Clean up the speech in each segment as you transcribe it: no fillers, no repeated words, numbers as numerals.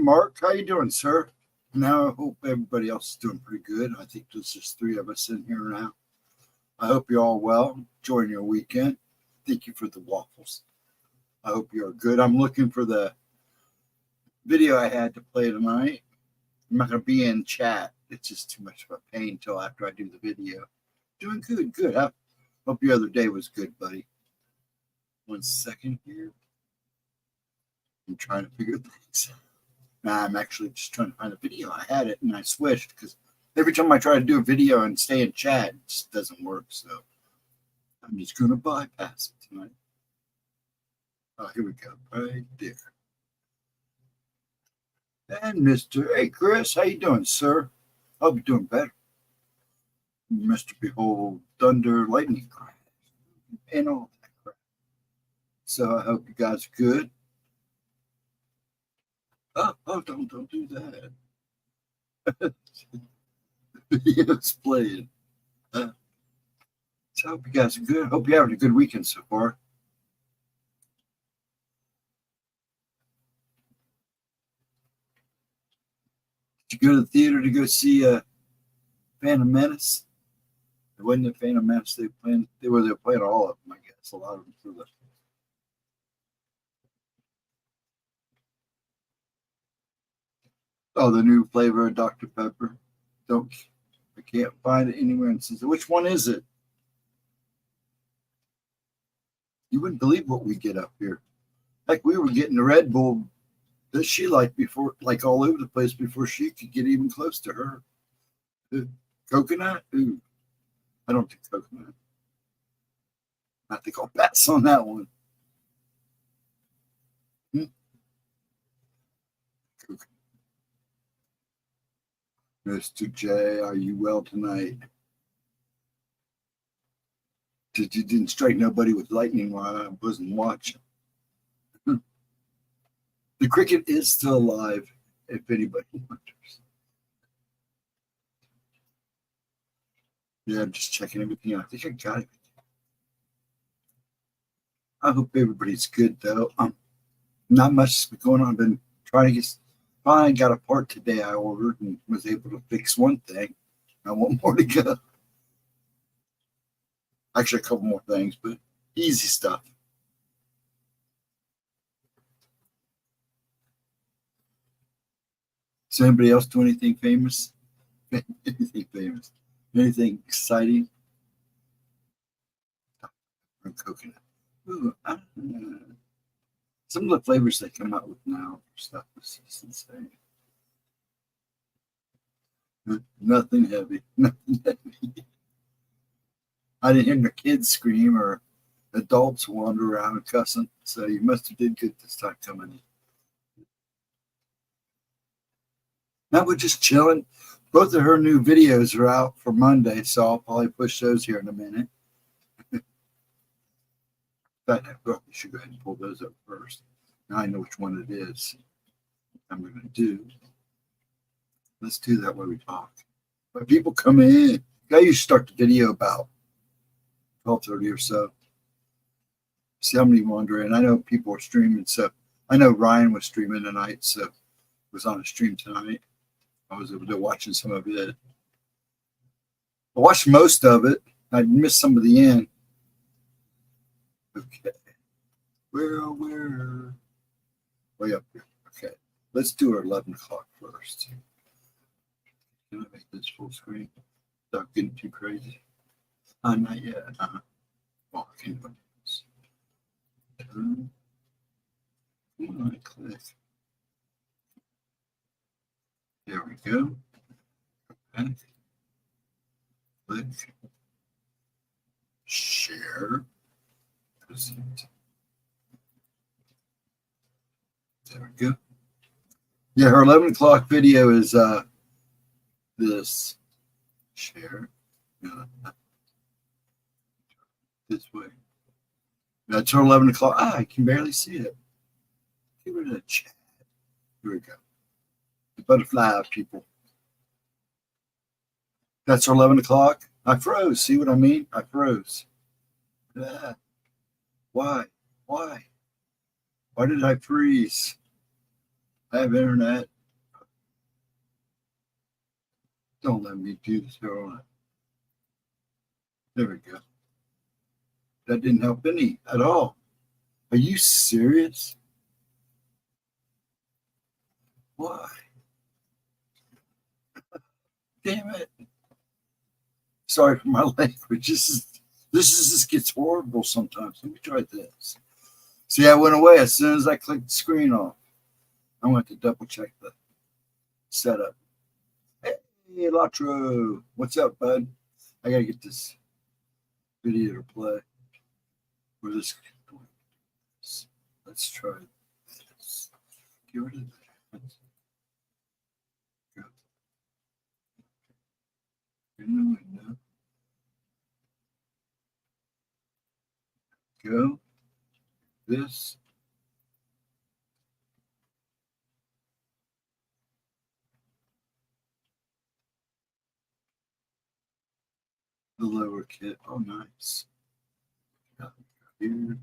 Mark. How you doing, sir? Now, I hope everybody else is doing pretty good. I think there's just three of us in here now. I hope you're all well, enjoying your weekend. Thank you for the waffles. I hope you're good. I'm looking for the video I had to play tonight. I'm not going to be in chat. It's just too much of a pain until after I do the video. Doing good, good. I hope your other day was good, buddy. 1 second here. I'm trying to figure things out. Nah, I'm actually just trying to find a video. I had it and I switched because every time I try to do a video and stay in chat, it just doesn't work. So I'm just going to bypass it tonight. Oh, here we go. Right there. And Mr. Hey, Chris, how you doing, sir? I'll be doing better. Mr. Behold, Thunder, Lightning Crash, and all that crap. So I hope you guys are good. Oh, don't do that. It's playing. So I hope you guys are good. Hope you're having a good weekend so far. Did you go to the theater to go see Phantom Menace? It wasn't a Phantom Menace they playing. They were playing all of them, I guess. A lot of them through the. Oh, the new flavor of Dr. Pepper. I can't find it anywhere. And says, which one is it? You wouldn't believe what we get up here. Like we were getting the Red Bull that she liked before, like all over the place before she could get even close to her. Coconut? Ooh, I don't think coconut. I think I'll pass on that one. Mr. J, are you well tonight? You didn't strike nobody with lightning while I wasn't watching. The cricket is still alive, if anybody wonders. Yeah, I'm just checking everything out. I think I got it. I hope everybody's good, though. Not much has been going on. I've been trying to get. Finally got a part today I ordered and was able to fix one thing. I want more to go. Actually, a couple more things, but easy stuff. Does anybody else do anything famous? Anything famous? Anything exciting? Or coconut. Ooh, some of the flavors they come out with now for stuff is just insane. Nothing heavy. Nothing heavy. I didn't hear the kids scream or adults wander around cussing, so you must have did good this time coming in. Now we're just chilling. Both of her new videos are out for Monday, so I'll probably push those here in a minute. I probably should go ahead and pull those up first. Now I know which one it is. I'm going to do. Let's do that while we talk. When people come in, I usually start the video about 12:30 or so. See how many wander in. I know people are streaming, so I know Ryan was streaming tonight, so was on a stream tonight. I was able to watching some of it. I watched most of it. I missed some of the end. Okay. Where? Way up here. Okay. Let's do our 11 o'clock first. Can I make this full screen without getting too crazy? Not yet. Oh, I can't do this. Come on, click. There we go. Okay. Click. Share. Present. There we go. Yeah, her 11 o'clock video is this. Share. This way. That's her 11 o'clock. I can barely see it. Give it a chat. Here we go. The butterfly people. That's her 11 o'clock. I froze. See what I mean? I froze. Yeah. Why? Why did I freeze? I have internet. Don't let me do this here on it. There we go. That didn't help any at all. Are you serious? Why? Damn it. Sorry for my language. This gets horrible sometimes. Let me try this. See, I went away as soon as I clicked the screen off. I went to double check the setup. Hey, Latro. What's up, bud? I gotta get this video to play. Where this going? Let's try this. Get rid of that. Go. No. Go. This. The lower kit. Oh, nice. Here.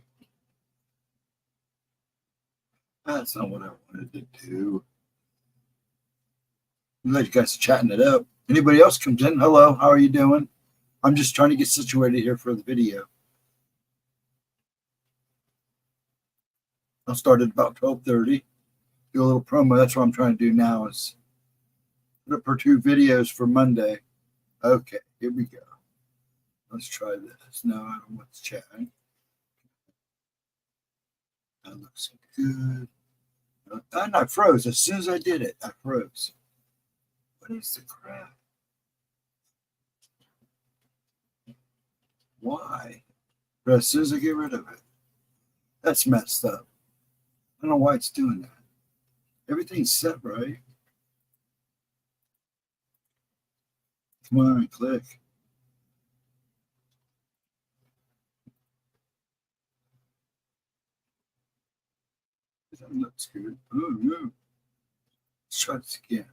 That's not what I wanted to do. I'm glad you guys are chatting it up. Anybody else comes in? Hello, how are you doing? I'm just trying to get situated here for the video. I'll start at about 12:30. Do a little promo. That's what I'm trying to do now is put up for 2 videos for Monday. Okay, here we go. Let's try this. No, I don't want to chat. That looks good. And I froze. As soon as I did it, I froze. What is the crap? Why? But as soon as I get rid of it, that's messed up. I don't know why it's doing that. Everything's set right. Come on, click. That looks good. Oh, no. Let's try this again.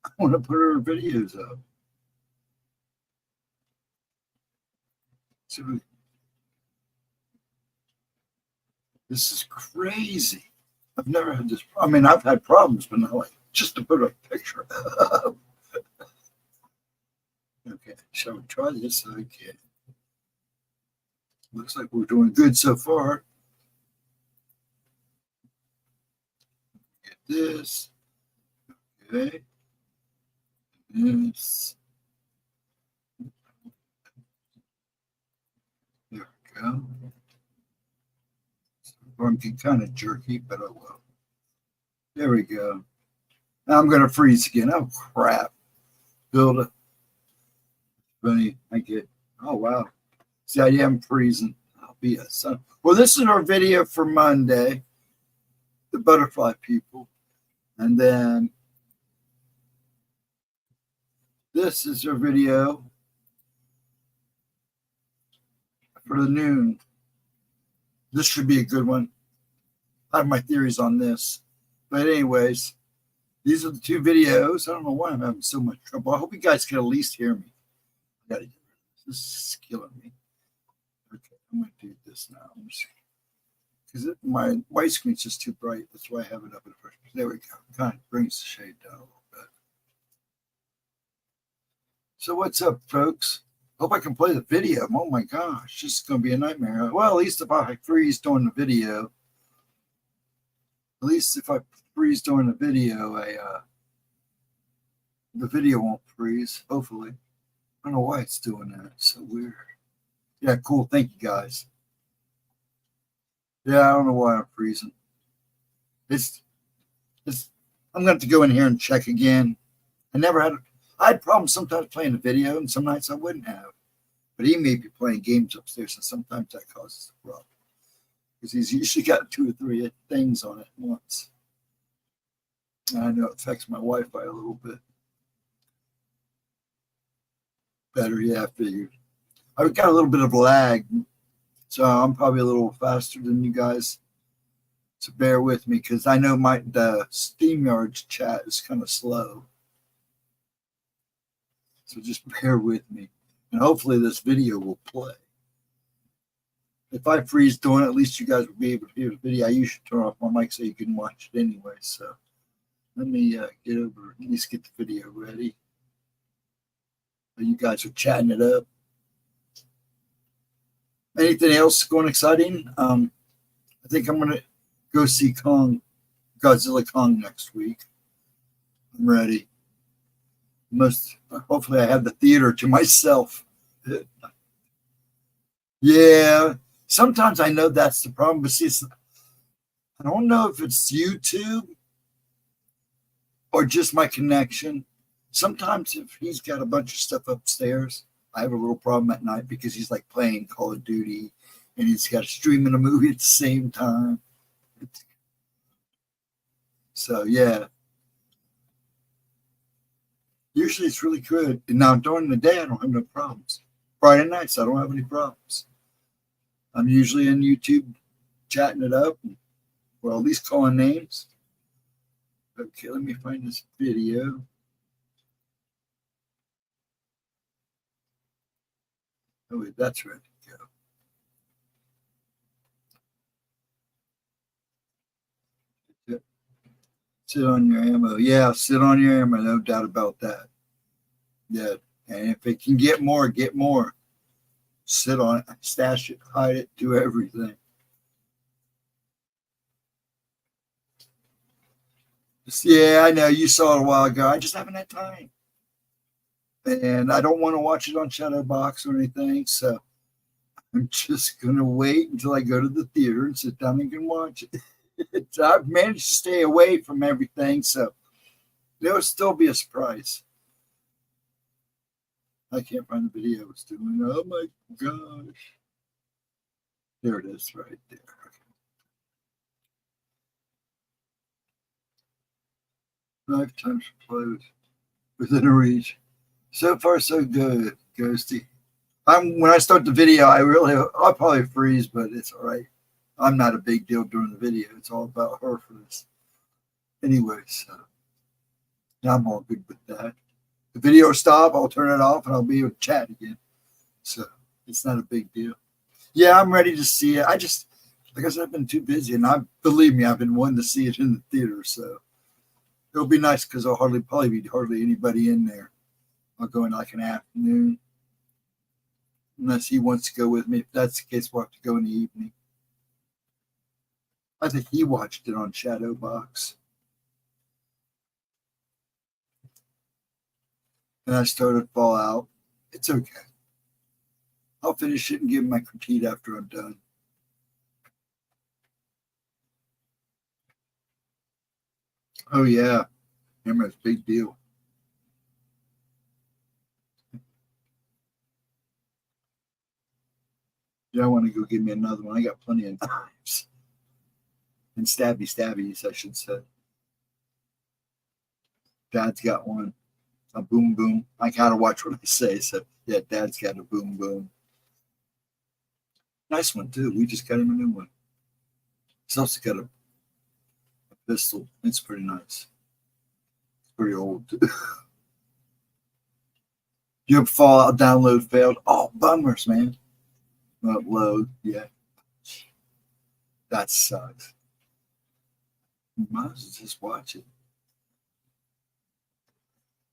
I want to put our videos up. So this is crazy. I've never had this. I mean, I've had problems, but not like just to put a picture up. Okay, shall we try this again? Looks like we're doing good so far. Get this. Okay. This. There we go. I'm kind of jerky, but oh well. There we go. Now I'm going to freeze again. Oh, crap. Build it. Funny. I get. Oh, wow. See, I am freezing. I'll be a son. Well, this is our video for Monday. The butterfly people. And then this is our video for the noon. This should be a good one. I have my theories on this. But anyways, these are the 2 videos. I don't know why I'm having so much trouble. I hope you guys can at least hear me. I gotta get rid of this. This is killing me. Okay, I'm going to do this now. Because my white screen's just too bright. That's why I have it up in the first place. There we go. Kind of brings the shade down a little bit. So what's up, folks? Hope I can play the video. Oh my gosh, this is going to be a nightmare. Well, at least if I freeze during the video, the video won't freeze, hopefully. I don't know why it's doing that. It's so weird. Yeah, cool. Thank you, guys. Yeah, I don't know why I'm freezing. I'm going to have to go in here and check again. I had problems sometimes playing the video, and some nights I wouldn't have. But he may be playing games upstairs, and sometimes that causes a problem. Because he's usually got 2 or 3 things on it at once. And I know it affects my Wi-Fi a little bit. Better, yeah, I figured. I've got a little bit of lag, so I'm probably a little faster than you guys. So bear with me, because I know the StreamYard chat is kind of slow. So just bear with me. And hopefully this video will play. If I freeze doing it, at least you guys will be able to hear the video. I usually turn off my mic so you can watch it anyway. So let me get over, at least get the video ready. You guys are chatting it up. Anything else going exciting? I think I'm going to go see Godzilla Kong next week. I'm ready. Hopefully I have the theater to myself. Yeah. Sometimes I know that's the problem, but see, I don't know if it's YouTube or just my connection. Sometimes if he's got a bunch of stuff upstairs, I have a little problem at night because he's like playing Call of Duty and he's got to stream in a movie at the same time. So yeah. Usually it's really good. And now during the day, I don't have no problems. Friday nights, I don't have any problems. I'm usually in YouTube chatting it up, or at least calling names. Okay, let me find this video. Oh, wait, that's ready to go. Sit on your ammo. Yeah, sit on your ammo. No doubt about that. Yeah, and if it can get more, get more. Sit on it, stash it, hide it, do everything. Yeah, I know. You saw it a while ago. I just haven't had time. And I don't want to watch it on Shadowbox or anything. So I'm just going to wait until I go to the theater and sit down and can watch it. I've managed to stay away from everything. So there'll still be a surprise. I can't find the video I was doing. Oh my gosh. There it is right there. Lifetime closed within a reach. So far, so good, Ghosty. When I start the video, I'll probably freeze, but it's all right. I'm not a big deal during the video. It's all about her for this. Anyway, so I'm all good with that. The video will stop, I'll turn it off, and I'll be able to chat again. So it's not a big deal. Yeah, I'm ready to see it. Like I said, I've been too busy, and believe me, I've been wanting to see it in the theater. So it'll be nice because there'll probably be hardly anybody in there. I'll go in like an afternoon, unless he wants to go with me. If that's the case, we'll have to go in the evening. I think he watched it on Shadowbox. And I started Fallout. It's okay. I'll finish it and give him my critique after I'm done. Oh, yeah. Remember, it's a big deal. Yeah, I want to go give me another one. I got plenty of knives. And stabbies, I should say. Dad's got one. A boom boom. I gotta watch what I say. So yeah, Dad's got a boom boom. Nice one too. We just got him a new one. He's also got a pistol. It's pretty nice. It's pretty old too. Your Fallout download failed. Oh, bummers, man. Upload, yeah. That sucks. You might as well just watch it.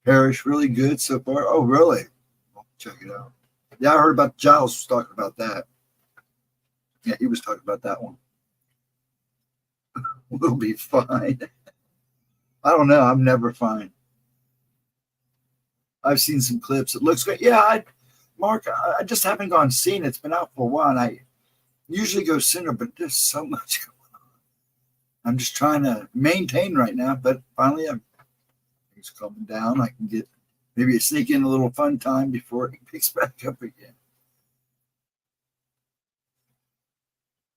Parish really good so far. Oh, really? I'll check it out. Yeah, I heard about Giles was talking about that. Yeah, he was talking about that one. We'll be fine. I don't know. I'm never fine. I've seen some clips. It looks great. Yeah, Mark, I just haven't gone seen it. It's been out for a while. And I usually go sooner, but there's so much going on. I'm just trying to maintain right now, but finally things calming down. I can get maybe sneak in a little fun time before it picks back up again.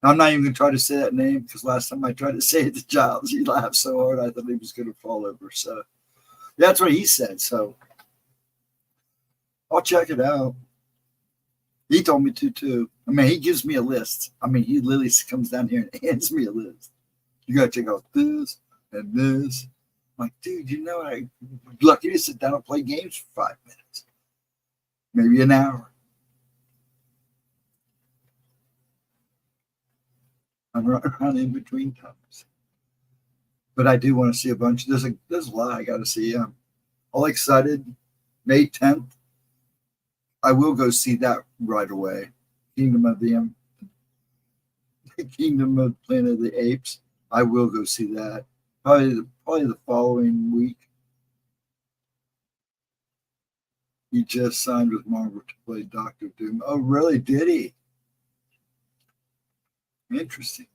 I'm not even going to try to say that name because last time I tried to say it to Giles, he laughed so hard I thought he was going to fall over. So that's what he said. So I'll check it out. He told me to too. I mean, he gives me a list. I mean, he literally comes down here and hands me a list. You got to check out this and this. I'm like, dude, you know, I'm lucky to sit down and play games for 5 minutes, maybe an hour. I'm running around in between times. But I do want to see a bunch. There's a lot I got to see. I'm all excited. May 10th, I will go see that right away. Kingdom of the Kingdom of Planet of the Apes. I will go see that. Probably the following week. He just signed with Marvel to play Doctor Doom. Oh, really? Did he? Interesting.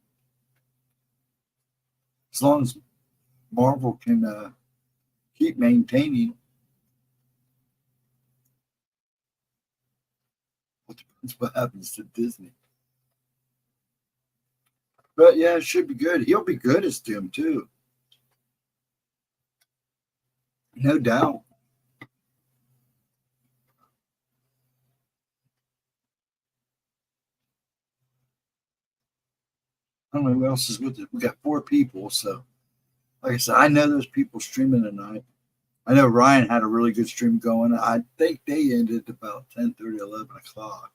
As long as Marvel can keep maintaining. It depends what happens to Disney. But yeah, it should be good. He'll be good as Doom too. No doubt. I don't know who else is with it. We got 4 people, so like I said, I know there's people streaming tonight. I know Ryan had a really good stream going. I think they ended about 10:30, 11 o'clock.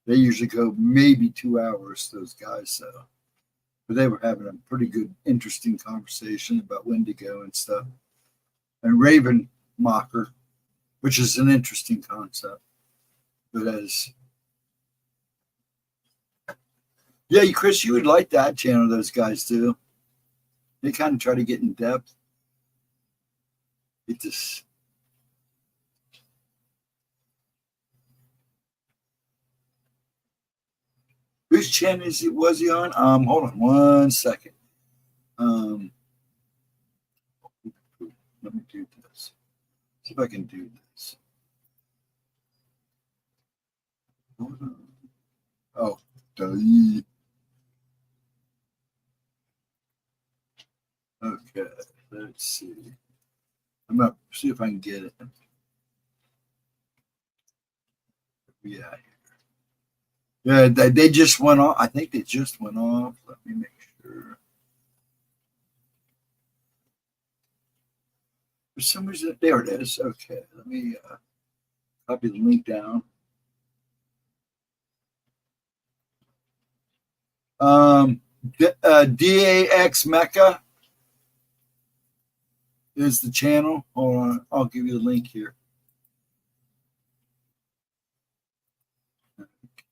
They usually go maybe 2 hours, those guys. So, but they were having a pretty good, interesting conversation about Wendigo and stuff, and Raven Mocker, which is an interesting concept. But yeah, Chris, you would like that channel. Those guys do. They kind of try to get in depth. It just. Whose channel was he on? Hold on 1 second. Let me do this. See if I can do this. Oh, okay. Let's see. I'm gonna see if I can get it. Yeah. Yeah, they just went off. I think they just went off. Let me make sure. For some reason, there it is. Okay, let me copy the link down. DAX Mecca is the channel. Hold on, I'll give you the link here.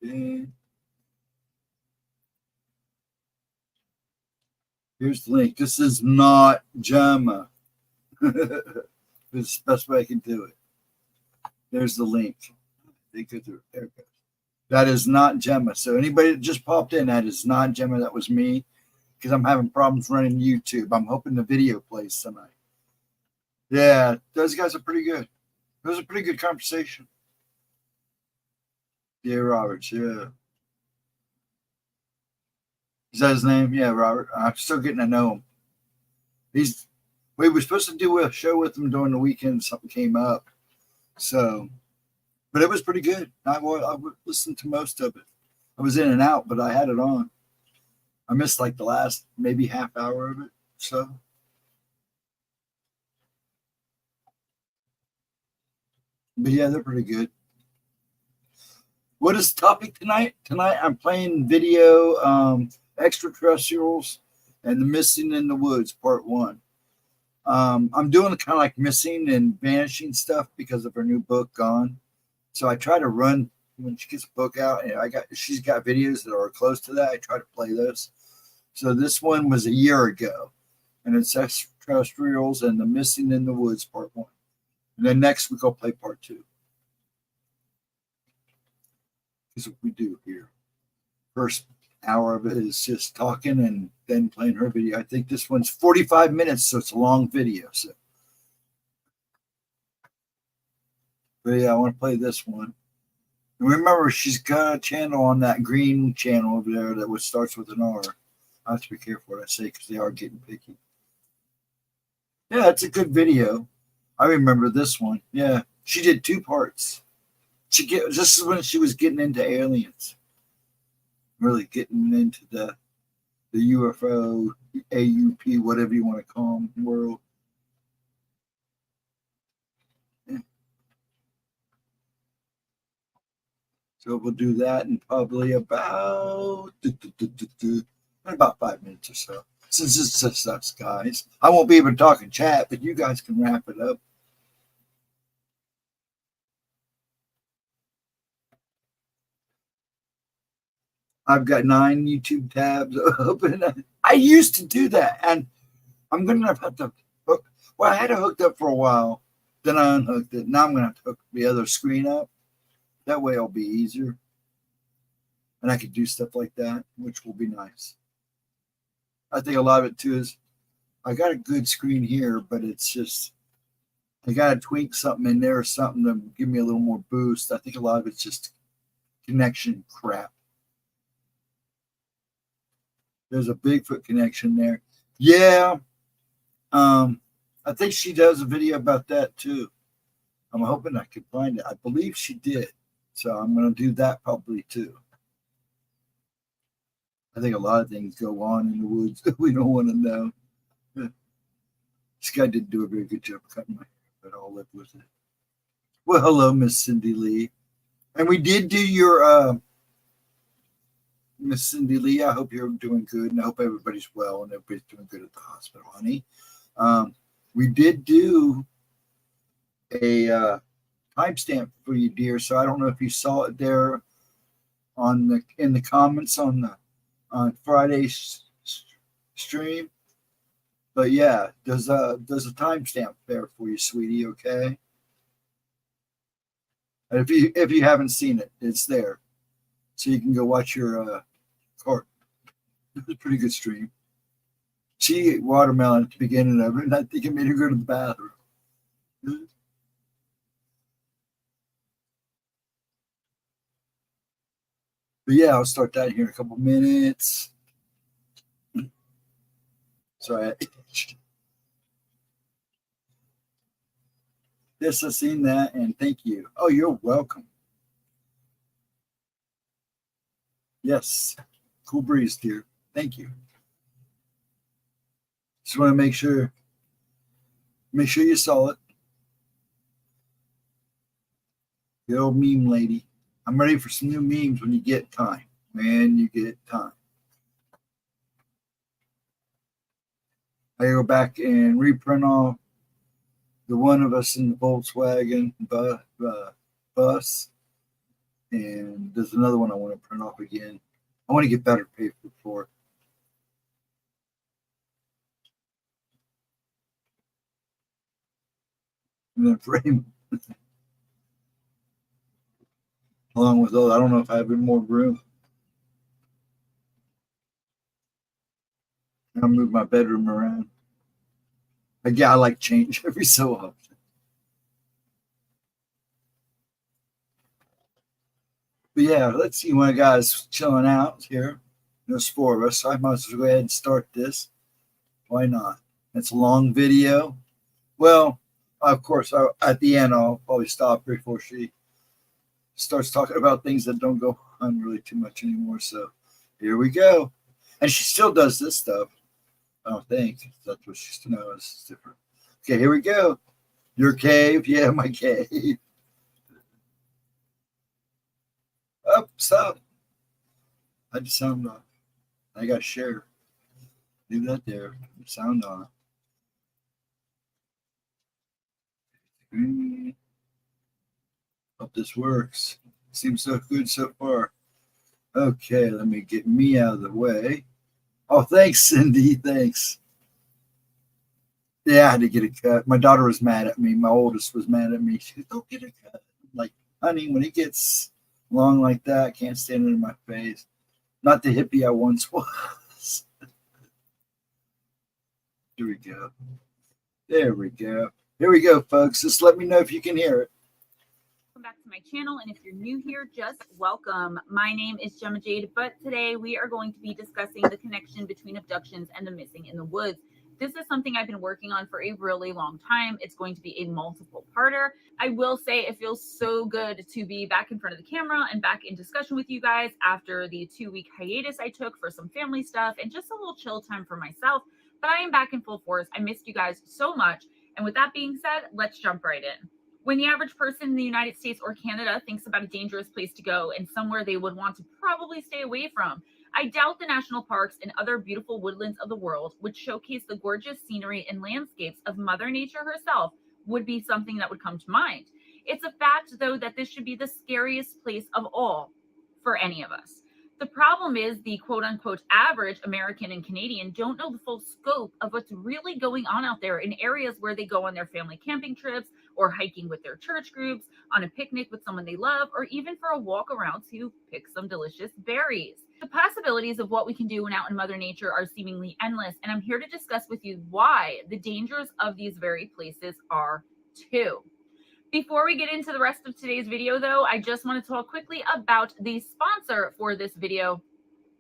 Okay. Here's the link. This is not Gemma. It's the best way I can do it. There's the link. There it goes. That is not Gemma. So anybody that just popped in, that is not Gemma. That was me, because I'm having problems running YouTube. I'm hoping the video plays tonight. Yeah, those guys are pretty good. It was a pretty good conversation. Yeah, Roberts. Yeah. Is that his name? Yeah, Robert. I'm still getting to know him. We were supposed to do a show with him during the weekend. Something came up. So, but it was pretty good. I would listen to most of it. I was in and out, but I had it on. I missed like the last maybe half hour of it. So, but yeah, they're pretty good. What is the topic tonight? Tonight I'm playing video extraterrestrials and the missing in the woods, part 1. I'm doing kind of like missing and vanishing stuff because of her new book, Gone. So I try to run when she gets a book out, and she's got videos that are close to that. I try to play those. So this one was a year ago, and it's extraterrestrials and the missing in the woods, part 1. And then next week I'll play part 2. Is what we do here. First hour of it is just talking and then playing her video. I think this one's 45 minutes, so it's a long video. So, but yeah, I want to play this one. And remember, she's got a channel on that green channel over there that starts with an R. I have to be careful what I say because they are getting picky. Yeah, it's a good video. I remember this one. Yeah, she did 2 parts. This is when she was getting into aliens, really getting into the UFO, AUP, whatever you want to call them, world. Yeah. So we'll do that in probably about 5 minutes or so. Since it's just us guys, I won't be able to talk and chat, but you guys can wrap it up. I've got 9 YouTube tabs open. I used to do that, and I'm going to have to hook. Well, I had it hooked up for a while. Then I unhooked it. Now I'm going to have to hook the other screen up. That way it'll be easier. And I could do stuff like that, which will be nice. I think a lot of it, too, is I got a good screen here, but it's just I got to tweak something in there or something to give me a little more boost. I think a lot of it's just connection crap. There's a Bigfoot connection there. Yeah. I think she does a video about that too. I'm hoping I can find it. I believe she did. So I'm going to do that probably too. I think a lot of things go on in the woods that we don't want to know. This guy didn't do a very good job cutting my hair, but I'll live with it. Well, hello, Miss Cindy Lee. And we did do your Miss Cindy Lee. I hope you're doing good, and I hope everybody's well and everybody's doing good at the hospital, honey. We did do a timestamp for you, dear. So I don't know if you saw it there in the comments on Friday's stream, but yeah, there's a timestamp there for you, sweetie. Okay, and if you haven't seen it, it's there, so you can go watch your cart. It was a pretty good stream. She ate watermelon at the beginning of it, and I think it made her go to the bathroom. But yeah, I'll start that here in a couple minutes. Sorry. Yes, I've seen that, and thank you. Oh, you're welcome. Yes. Cool breeze, dear. Thank you. Just want to make sure you saw it. The old meme lady. I'm ready for some new memes when you get time. When you get time. I go back and reprint off the one of us in the Volkswagen bus. And there's another one I want to print off again. I want to get better paper for it. And then frame along with those. I don't know if I have any more room. I'll move my bedroom around. Again, I like change every so often. But yeah, let's see my guys chilling out here. There's 4 of us, so I might as well go ahead and start this. Why not? It's a long video. Well, of course, at the end, I'll probably stop before she starts talking about things that don't go on really too much anymore. So here we go. And she still does this stuff. I don't think that's what she knows. It's different. Okay, here we go. Your cave? Yeah, my cave. Up, stop. I just sound off. I got to share. Leave that there. Sound on. Hope this works. Seems so good so far. Okay, let me get me out of the way. Oh, thanks, Cindy. Thanks. Yeah, I had to get a cut. My daughter was mad at me. My oldest was mad at me. She said, don't get a cut. I'm like, honey, when it gets long like that, I can't stand it in my face. Not the hippie I once was. Here we go. There we go. Here we go, folks. Just let me know if you can hear it. Welcome back to my channel, and if you're new here, just welcome. My name is Gemma Jade, but today we are going to be discussing the connection between abductions and the missing in the woods. This is something I've been working on for a really long time. It's going to be a multiple-parter. I will say it feels so good to be back in front of the camera and back in discussion with you guys after the 2-week hiatus I took for some family stuff and just a little chill time for myself. But I am back in full force. I missed you guys so much. And with that being said, let's jump right in. When the average person in the United States or Canada thinks about a dangerous place to go and somewhere they would want to probably stay away from, I doubt the national parks and other beautiful woodlands of the world, which showcase the gorgeous scenery and landscapes of Mother Nature herself, would be something that would come to mind. It's a fact, though, that this should be the scariest place of all for any of us. The problem is the quote unquote average American and Canadian don't know the full scope of what's really going on out there in areas where they go on their family camping trips or hiking with their church groups, on a picnic with someone they love, or even for a walk around to pick some delicious berries. The possibilities of what we can do when out in Mother Nature are seemingly endless, and I'm here to discuss with you why the dangers of these very places are too. Before we get into the rest of today's video, though, I just want to talk quickly about the sponsor for this video.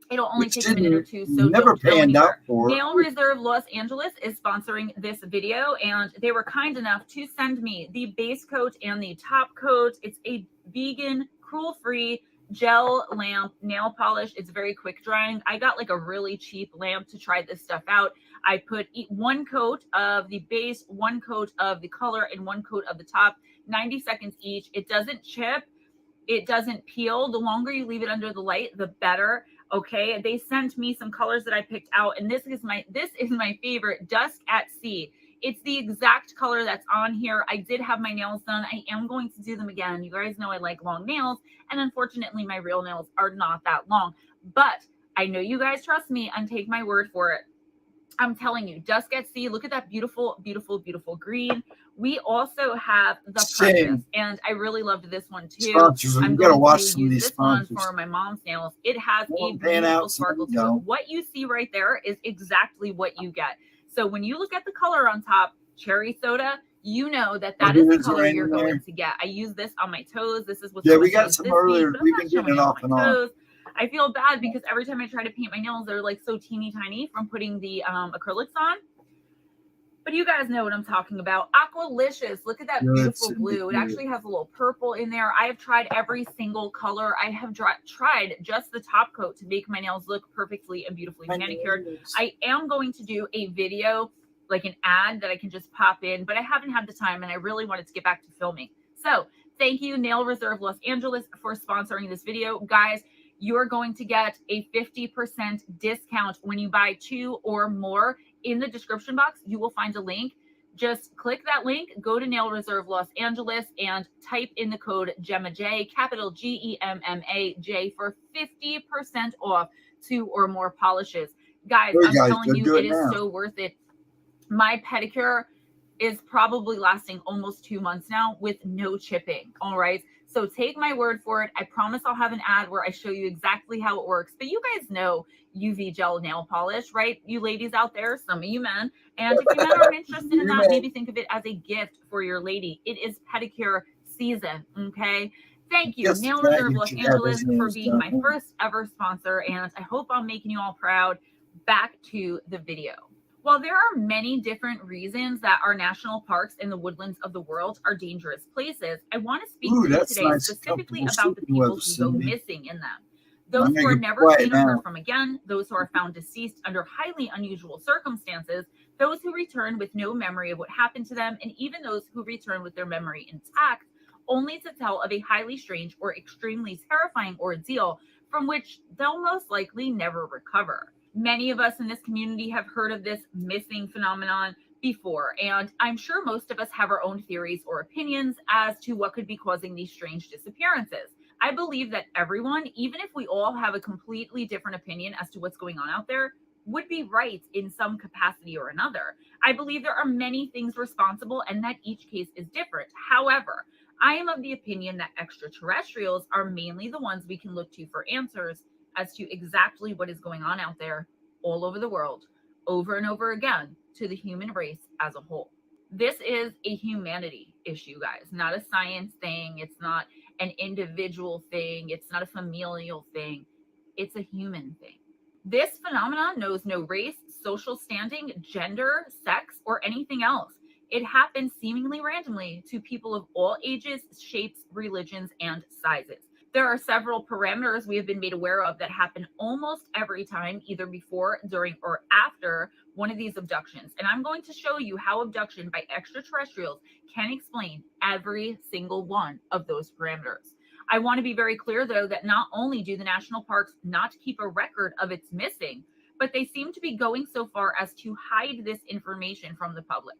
It'll only take a minute or two, so never don't go anywhere. for. Nail Reserve Los Angeles is sponsoring this video, and they were kind enough to send me the base coat and the top coat. It's a vegan, cruel-free gel lamp nail polish. It's very quick drying. I got like a really cheap lamp to try this stuff out. I put one coat of the base, one coat of the color, and one coat of the top, 90 seconds each. It doesn't chip. It doesn't peel. The longer you leave it under the light, the better. Okay, they sent me some colors that I picked out, and this is my favorite, Dusk at Sea. It's the exact color that's on here. I did have my nails done. I am going to do them again. You guys know I like long nails, and unfortunately, my real nails are not that long. But I know you guys trust me and take my word for it. I'm telling you, Dusk at Sea. Look at that beautiful, beautiful, beautiful green. We also have the Precious, and I really loved this one too. Sponsors, I'm going going to use this sponsors. one for my mom's nails. It has a beautiful sparkle to it. What you see right there is exactly what you get. So when you look at the color on top, cherry soda, you know that is the color you're going to get. I use this on my toes. This is what's we got some earlier. We've been getting it off and on. I feel bad because every time I try to paint my nails, they're like so teeny tiny from putting the acrylics on. But you guys know what I'm talking about. Aqualicious. Look at that beautiful blue. It actually has a little purple in there. I have tried every single color. I have tried just the top coat to make my nails look perfectly and beautifully manicured. I am going to do a video, like an ad that I can just pop in, but I haven't had the time and I really wanted to get back to filming. So thank you, Nail Reserve Los Angeles, for sponsoring this video. Guys, you're going to get a 50% discount when you buy 2 or more. In the description box, you will find a link. Just click that link, go to Nail Reserve Los Angeles, and type in the code GEMMAJ, capital GEMMAJ, for 50% off 2 or more polishes. Guys, I'm telling you, it is so worth it. My pedicure is probably lasting almost 2 months now with no chipping. All right. So take my word for it. I promise I'll have an ad where I show you exactly how it works. But you guys know UV gel nail polish, right? You ladies out there, some of you men. And if you men aren't interested in that, maybe think of it as a gift for your lady. It is pedicure season. Okay. Thank you, Nail Reserve Los Angeles, for being my first ever sponsor. And I hope I'm making you all proud. Back to the video. While there are many different reasons that our national parks and the woodlands of the world are dangerous places, I want to speak to you today specifically about the people who go missing in them. Those who are never seen or heard from again, those who are found deceased under highly unusual circumstances, those who return with no memory of what happened to them, and even those who return with their memory intact, only to tell of a highly strange or extremely terrifying ordeal from which they'll most likely never recover. Many of us in this community have heard of this missing phenomenon before, and I'm sure most of us have our own theories or opinions as to what could be causing these strange disappearances. I believe that everyone, even if we all have a completely different opinion as to what's going on out there, would be right in some capacity or another. I believe there are many things responsible and that each case is different. However, I am of the opinion that extraterrestrials are mainly the ones we can look to for answers as to exactly what is going on out there all over the world, over and over again, to the human race as a whole. This is a humanity issue, guys, not a science thing. It's not an individual thing. It's not a familial thing. It's a human thing. This phenomenon knows no race, social standing, gender, sex, or anything else. It happens seemingly randomly to people of all ages, shapes, religions, and sizes. There are several parameters we have been made aware of that happen almost every time, either before, during, or after one of these abductions. And I'm going to show you how abduction by extraterrestrials can explain every single one of those parameters. I want to be very clear, though, that not only do the national parks not keep a record of its missing, but they seem to be going so far as to hide this information from the public.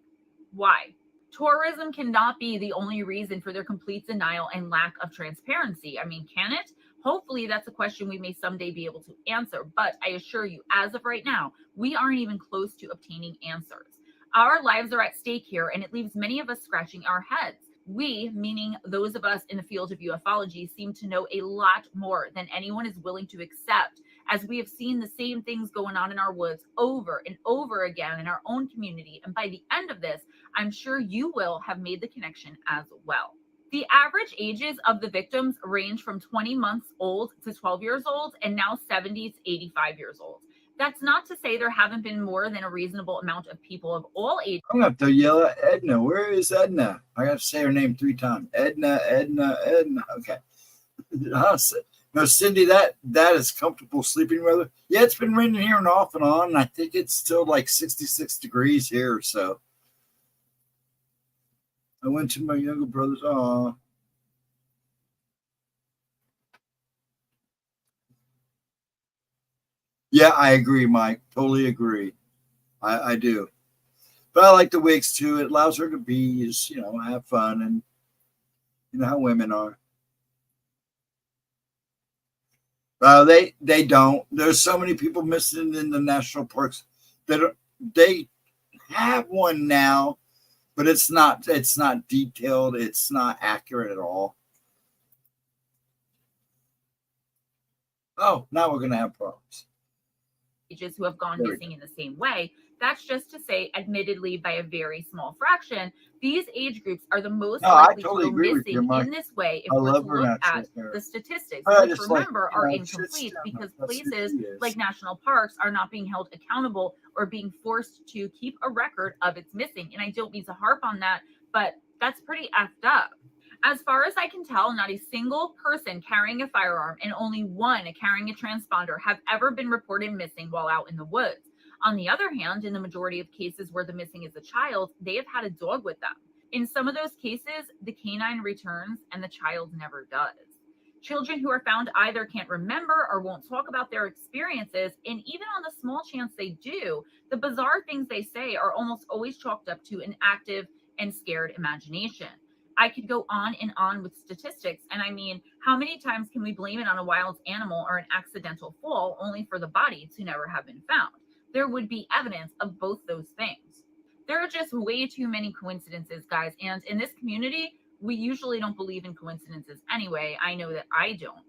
Why? Tourism cannot be the only reason for their complete denial and lack of transparency. I mean, can it? Hopefully, that's a question we may someday be able to answer. But I assure you, as of right now, we aren't even close to obtaining answers. Our lives are at stake here, and it leaves many of us scratching our heads. We, meaning those of us in the field of ufology, seem to know a lot more than anyone is willing to accept, as we have seen the same things going on in our woods over and over again in our own community. And by the end of this, I'm sure you will have made the connection as well. The average ages of the victims range from 20 months old to 12 years old, and now 70 to 85 years old. That's not to say there haven't been more than a reasonable amount of people of all ages. I'm gonna have to yell at Edna. Where is Edna? I have to say her name 3 times. Edna, Edna, Edna. Okay. No, Cindy, that is comfortable sleeping weather. Yeah, it's been raining here and off and on. And I think it's still like 66 degrees here. So I went to my younger brother's. Oh, yeah, I agree, Mike. Totally agree. I do. But I like the wigs too. It allows her to be, have fun, and you know how women are. They don't. There's so many people missing in the national parks that they have one now, but it's not detailed. It's not accurate at all. Oh, now we're gonna have problems. Who have gone missing in the same way. That's just to say, admittedly, by a very small fraction, these age groups are the most likely to go missing in this way if we're to look at the statistics, which remember are incomplete because places like national parks are not being held accountable or being forced to keep a record of its missing. And I don't mean to harp on that, but that's pretty effed up. As far as I can tell, not a single person carrying a firearm and only one carrying a transponder have ever been reported missing while out in the woods. On the other hand, in the majority of cases where the missing is a child, they have had a dog with them. In some of those cases, the canine returns and the child never does. Children who are found either can't remember or won't talk about their experiences, and even on the small chance they do, the bizarre things they say are almost always chalked up to an active and scared imagination. I could go on and on with statistics, and I mean, how many times can we blame it on a wild animal or an accidental fall only for the body to never have been found? There would be evidence of both those things. There are just way too many coincidences, guys, and in this community, we usually don't believe in coincidences anyway. I know that I don't.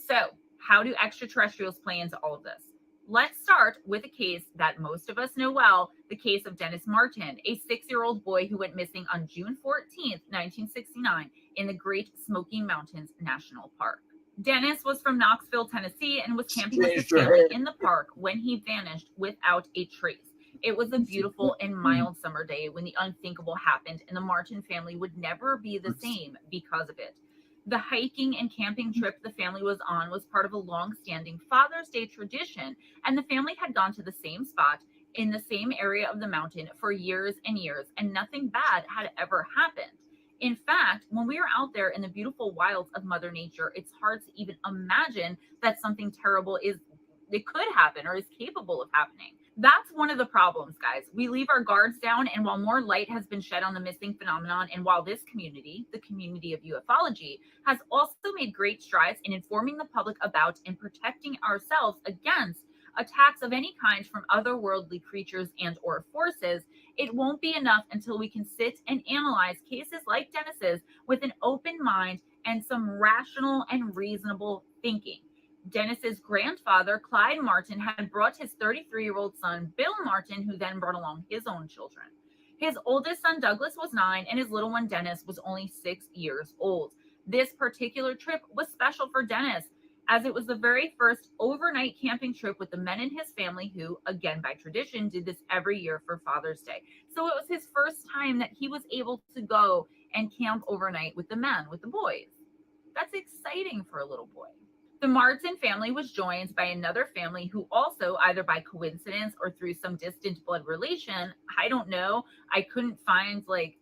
So, how do extraterrestrials play into all of this? Let's start with a case that most of us know well, the case of Dennis Martin, a 6-year-old boy who went missing on June 14th, 1969, in the Great Smoky Mountains National Park. Dennis was from Knoxville, Tennessee, and was camping with his family in the park when he vanished without a trace. It was a beautiful and mild summer day when the unthinkable happened, and the Martin family would never be the same because of it. The hiking and camping trip the family was on was part of a long-standing Father's Day tradition, and the family had gone to the same spot in the same area of the mountain for years and years, and nothing bad had ever happened. In fact, when we are out there in the beautiful wilds of Mother Nature, it's hard to even imagine that something terrible could happen or is capable of happening. That's one of the problems, guys. We leave our guards down, and while more light has been shed on the missing phenomenon, and while this community, the community of ufology, has also made great strides in informing the public about and protecting ourselves against attacks of any kind from otherworldly creatures and or forces, it won't be enough until we can sit and analyze cases like Dennis's with an open mind and some rational and reasonable thinking. Dennis's grandfather, Clyde Martin, had brought his 33-year-old son, Bill Martin, who then brought along his own children. His oldest son, Douglas, was 9, and his little one, Dennis, was only 6 years old. This particular trip was special for Dennis, as it was the very first overnight camping trip with the men in his family who, again by tradition, did this every year for Father's Day. So it was his first time that he was able to go and camp overnight with the men, with the boys. That's exciting for a little boy. The Martin family was joined by another family who also, either by coincidence or through some distant blood relation, I don't know, I couldn't find like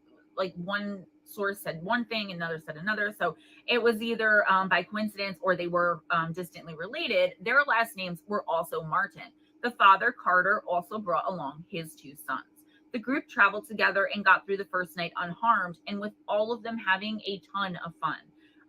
one source said one thing, another said another. So it was either by coincidence or they were distantly related. Their last names were also Martin. The father, Carter, also brought along his 2 sons. The group traveled together and got through the first night unharmed, and with all of them having a ton of fun.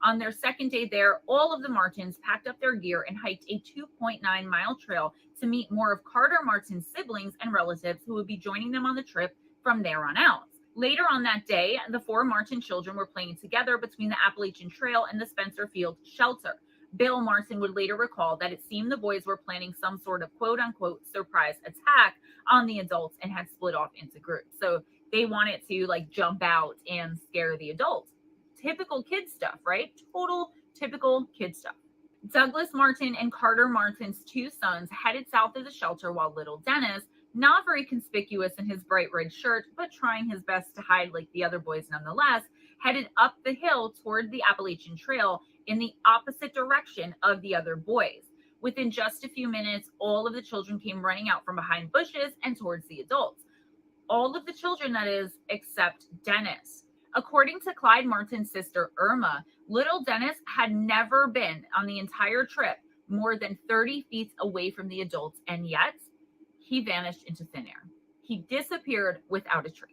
On their second day there, all of the Martins packed up their gear and hiked a 2.9-mile trail to meet more of Carter Martin's siblings and relatives who would be joining them on the trip from there on out. Later on that day, the 4 Martin children were playing together between the Appalachian Trail and the Spencer Field shelter. Bill Martin would later recall that it seemed the boys were planning some sort of quote-unquote surprise attack on the adults and had split off into groups. So they wanted to like jump out and scare the adults. Typical kid stuff, right? Total typical kid stuff. Douglas Martin and Carter Martin's 2 sons headed south of the shelter while little Dennis, not very conspicuous in his bright red shirt, but trying his best to hide like the other boys nonetheless, headed up the hill toward the Appalachian Trail in the opposite direction of the other boys. Within just a few minutes, all of the children came running out from behind bushes and towards the adults. All of the children, that is, except Dennis. According to Clyde Martin's sister, Irma, little Dennis had never been on the entire trip more than 30 feet away from the adults, and yet he vanished into thin air. He disappeared without a trace.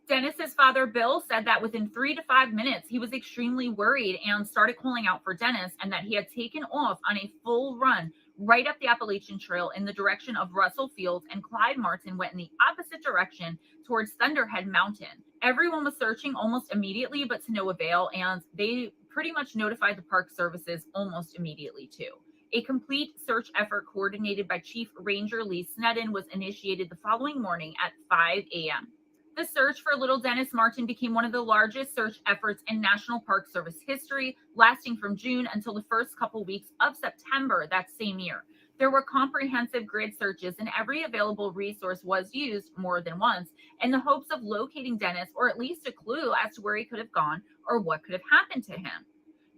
Dennis's father, Bill, said that within 3 to 5 minutes, he was extremely worried and started calling out for Dennis, and that he had taken off on a full run right up the Appalachian Trail in the direction of Russell Fields, and Clyde Martin went in the opposite direction towards Thunderhead Mountain. Everyone was searching almost immediately, but to no avail, and they pretty much notified the park services almost immediately too. A complete search effort coordinated by Chief Ranger Lee Snedden was initiated the following morning at 5 a.m. The search for little Dennis Martin became one of the largest search efforts in National Park Service history, lasting from June until the first couple weeks of September that same year. There were comprehensive grid searches, and every available resource was used more than once in the hopes of locating Dennis, or at least a clue as to where he could have gone or what could have happened to him.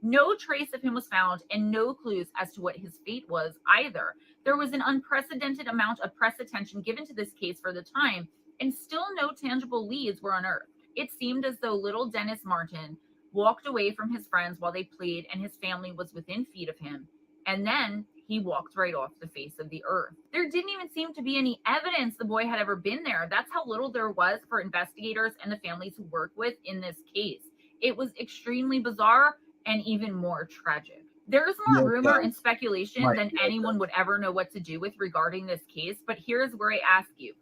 No trace of him was found, and no clues as to what his fate was either. There was an unprecedented amount of press attention given to this case for the time, and still no tangible leads were unearthed. It seemed as though little Dennis Martin walked away from his friends while they played, and his family was within feet of him. And then he walked right off the face of the earth. There didn't even seem to be any evidence the boy had ever been there. That's how little there was for investigators and the families who worked with in this case. It was extremely bizarre and even more tragic. There's more rumor and speculation than anyone would ever know what to do with regarding this case. But here's where I ask you,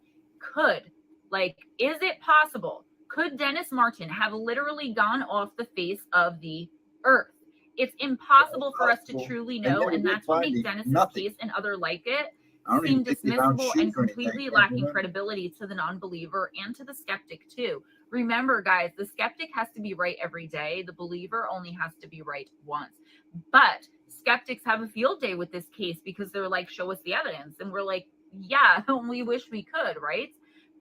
is it possible? Could Dennis Martin have literally gone off the face of the earth? It's impossible for us to truly know, and that's what makes Dennis's case and other like it seem dismissible and completely lacking credibility to the non-believer and to the skeptic too. Remember, guys, the skeptic has to be right every day. The believer only has to be right once. But skeptics have a field day with this case because they're like, show us the evidence. And we're like, yeah, we wish we could, right?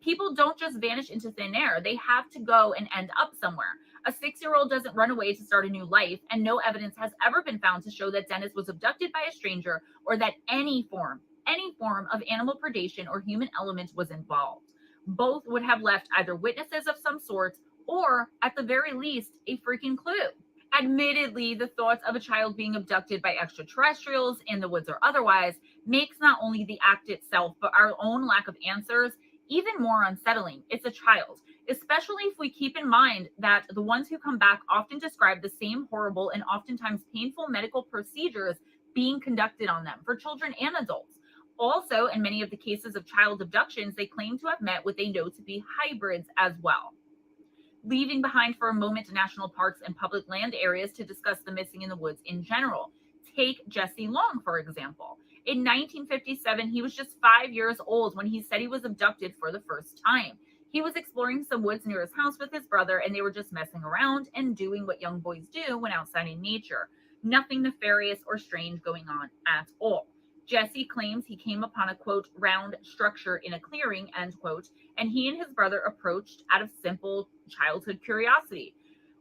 People don't just vanish into thin air. They have to go and end up somewhere. A 6-year-old doesn't run away to start a new life, and no evidence has ever been found to show that Dennis was abducted by a stranger or that any form of animal predation or human element was involved. Both would have left either witnesses of some sort or, at the very least, a freaking clue. Admittedly, the thoughts of a child being abducted by extraterrestrials in the woods or otherwise makes not only the act itself, but our own lack of answers even more unsettling. It's a child, especially if we keep in mind that the ones who come back often describe the same horrible and oftentimes painful medical procedures being conducted on them for children and adults. Also, in many of the cases of child abductions, they claim to have met what they know to be hybrids as well. Leaving behind for a moment national parks and public land areas to discuss the missing in the woods in general. Take Jesse Long, for example. In 1957, he was just 5 years old when he said he was abducted for the first time. He was exploring some woods near his house with his brother, and they were just messing around and doing what young boys do when outside in nature. Nothing nefarious or strange going on at all. Jesse claims he came upon a, quote, round structure in a clearing, end quote, and he and his brother approached out of simple childhood curiosity.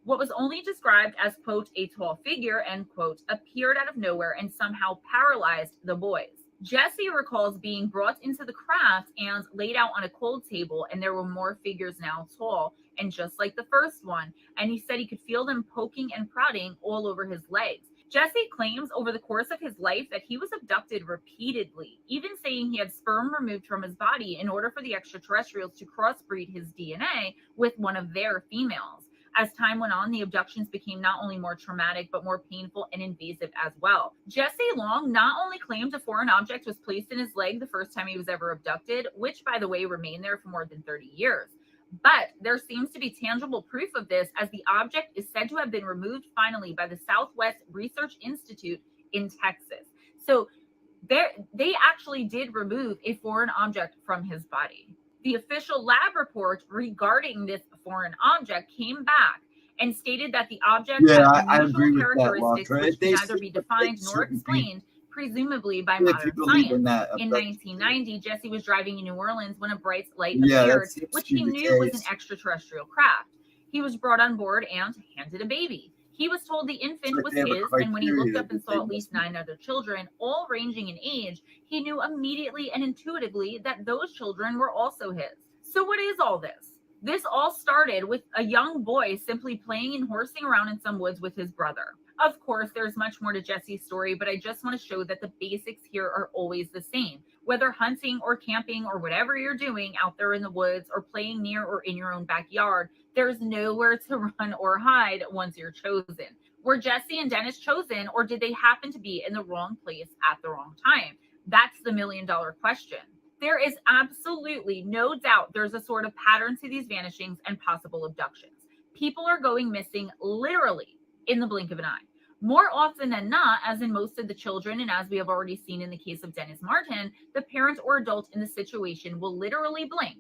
What was only described as, quote, a tall figure, end quote, appeared out of nowhere and somehow paralyzed the boys. Jesse recalls being brought into the craft and laid out on a cold table, and there were more figures now tall and just like the first one, and he said he could feel them poking and prodding all over his legs. Jesse claims over the course of his life that he was abducted repeatedly, even saying he had sperm removed from his body in order for the extraterrestrials to crossbreed his DNA with one of their females. As time went on, the abductions became not only more traumatic, but more painful and invasive as well. Jesse Long not only claimed a foreign object was placed in his leg the first time he was ever abducted, which, by the way, remained there for more than 30 years. But there seems to be tangible proof of this, as the object is said to have been removed finally by the Southwest Research Institute in Texas. So they actually did remove a foreign object from his body. The official lab report regarding this foreign object came back and stated that the object had unusual characteristics which can neither be defined nor explained, presumably by modern science. In 1990, Jesse was driving in New Orleans when a bright light appeared, which he knew was an extraterrestrial craft. He was brought on board and handed a baby. He was told the infant was his, and when he looked up and saw at least 9 other children, all ranging in age, he knew immediately and intuitively that those children were also his. So what is all this? This all started with a young boy simply playing and horsing around in some woods with his brother. Of course, there's much more to Jesse's story, but I just want to show that the basics here are always the same. Whether hunting or camping or whatever you're doing out there in the woods or playing near or in your own backyard, there's nowhere to run or hide once you're chosen. Were Jesse and Dennis chosen, or did they happen to be in the wrong place at the wrong time? That's the million-dollar question. There is absolutely no doubt there's a sort of pattern to these vanishings and possible abductions. People are going missing literally in the blink of an eye. More often than not, as in most of the children, and as we have already seen in the case of Dennis Martin, the parent or adult in the situation will literally blink,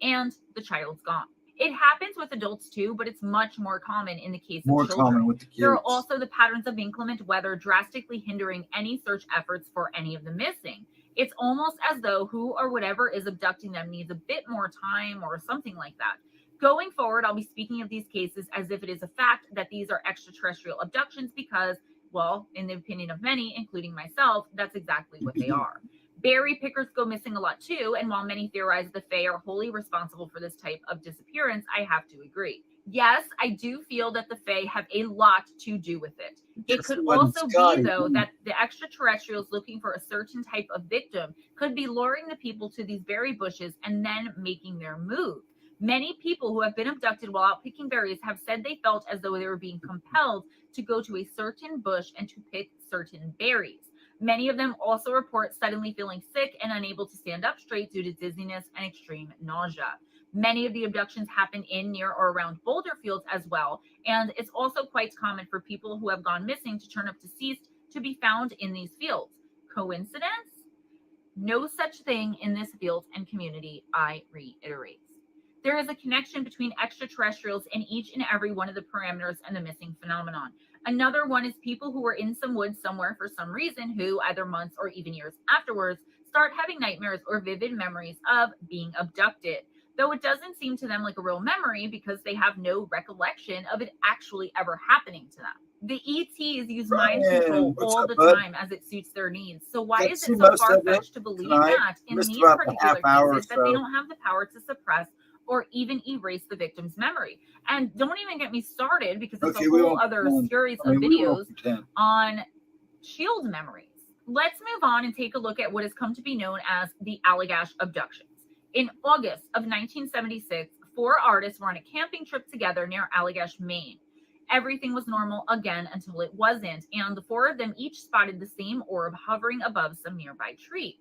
and the child's gone. It happens with adults too, but it's much more common in the case of children. Common with the kids. There are also the patterns of inclement weather drastically hindering any search efforts for any of the missing. It's almost as though who or whatever is abducting them needs a bit more time or something like that. Going forward, I'll be speaking of these cases as if it is a fact that these are extraterrestrial abductions because, well, in the opinion of many, including myself, that's exactly what they are. Berry pickers go missing a lot too, and while many theorize the Fae are wholly responsible for this type of disappearance, I have to agree. Yes, I do feel that the Fae have a lot to do with it. It could also be, though, that the extraterrestrials looking for a certain type of victim could be luring the people to these berry bushes and then making their move. Many people who have been abducted while out picking berries have said they felt as though they were being compelled to go to a certain bush and to pick certain berries. Many of them also report suddenly feeling sick and unable to stand up straight due to dizziness and extreme nausea. Many of the abductions happen in, near, or around boulder fields as well, and it's also quite common for people who have gone missing to turn up deceased to be found in these fields. Coincidence? No such thing in this field and community, I reiterate. There is a connection between extraterrestrials and each and every one of the parameters and the missing phenomenon. Another one is people who are in some woods somewhere for some reason who, either months or even years afterwards, start having nightmares or vivid memories of being abducted. Though it doesn't seem to them like a real memory because they have no recollection of it actually ever happening to them. The ETs use mind control all the time as it suits their needs. So why is it so far-fetched to believe that in these particular cases that they don't have the power to suppress or even erase the victim's memory? And don't even get me started because there's a whole other series of videos on shield memories. Let's move on and take a look at what has come to be known as the Allagash abductions. In August of 1976, 4 artists were on a camping trip together near Allagash, Maine. Everything was normal again until it wasn't, and the 4 of them each spotted the same orb hovering above some nearby trees.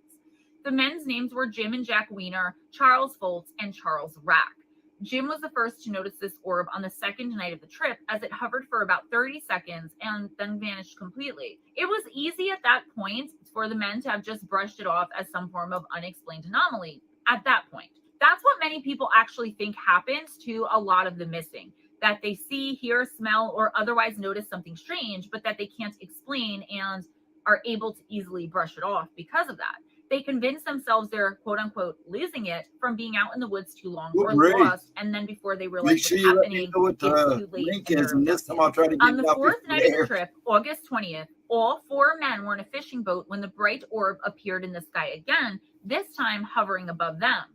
The men's names were Jim and Jack Weiner, Charles Foltz, and Charles Rack. Jim was the first to notice this orb on the second night of the trip, as it hovered for about 30 seconds and then vanished completely. It was easy at that point for the men to have just brushed it off as some form of unexplained anomaly at that point. That's what many people actually think happens to a lot of the missing, that they see, hear, smell, or otherwise notice something strange, but that they can't explain and are able to easily brush it off because of that. They convince themselves they're quote-unquote losing it from being out in the woods too long or lost, and then before they realize what's happening, it's too late. On the 4th night of the trip, August 20th, all 4 men were in a fishing boat when the bright orb appeared in the sky again, this time hovering above them.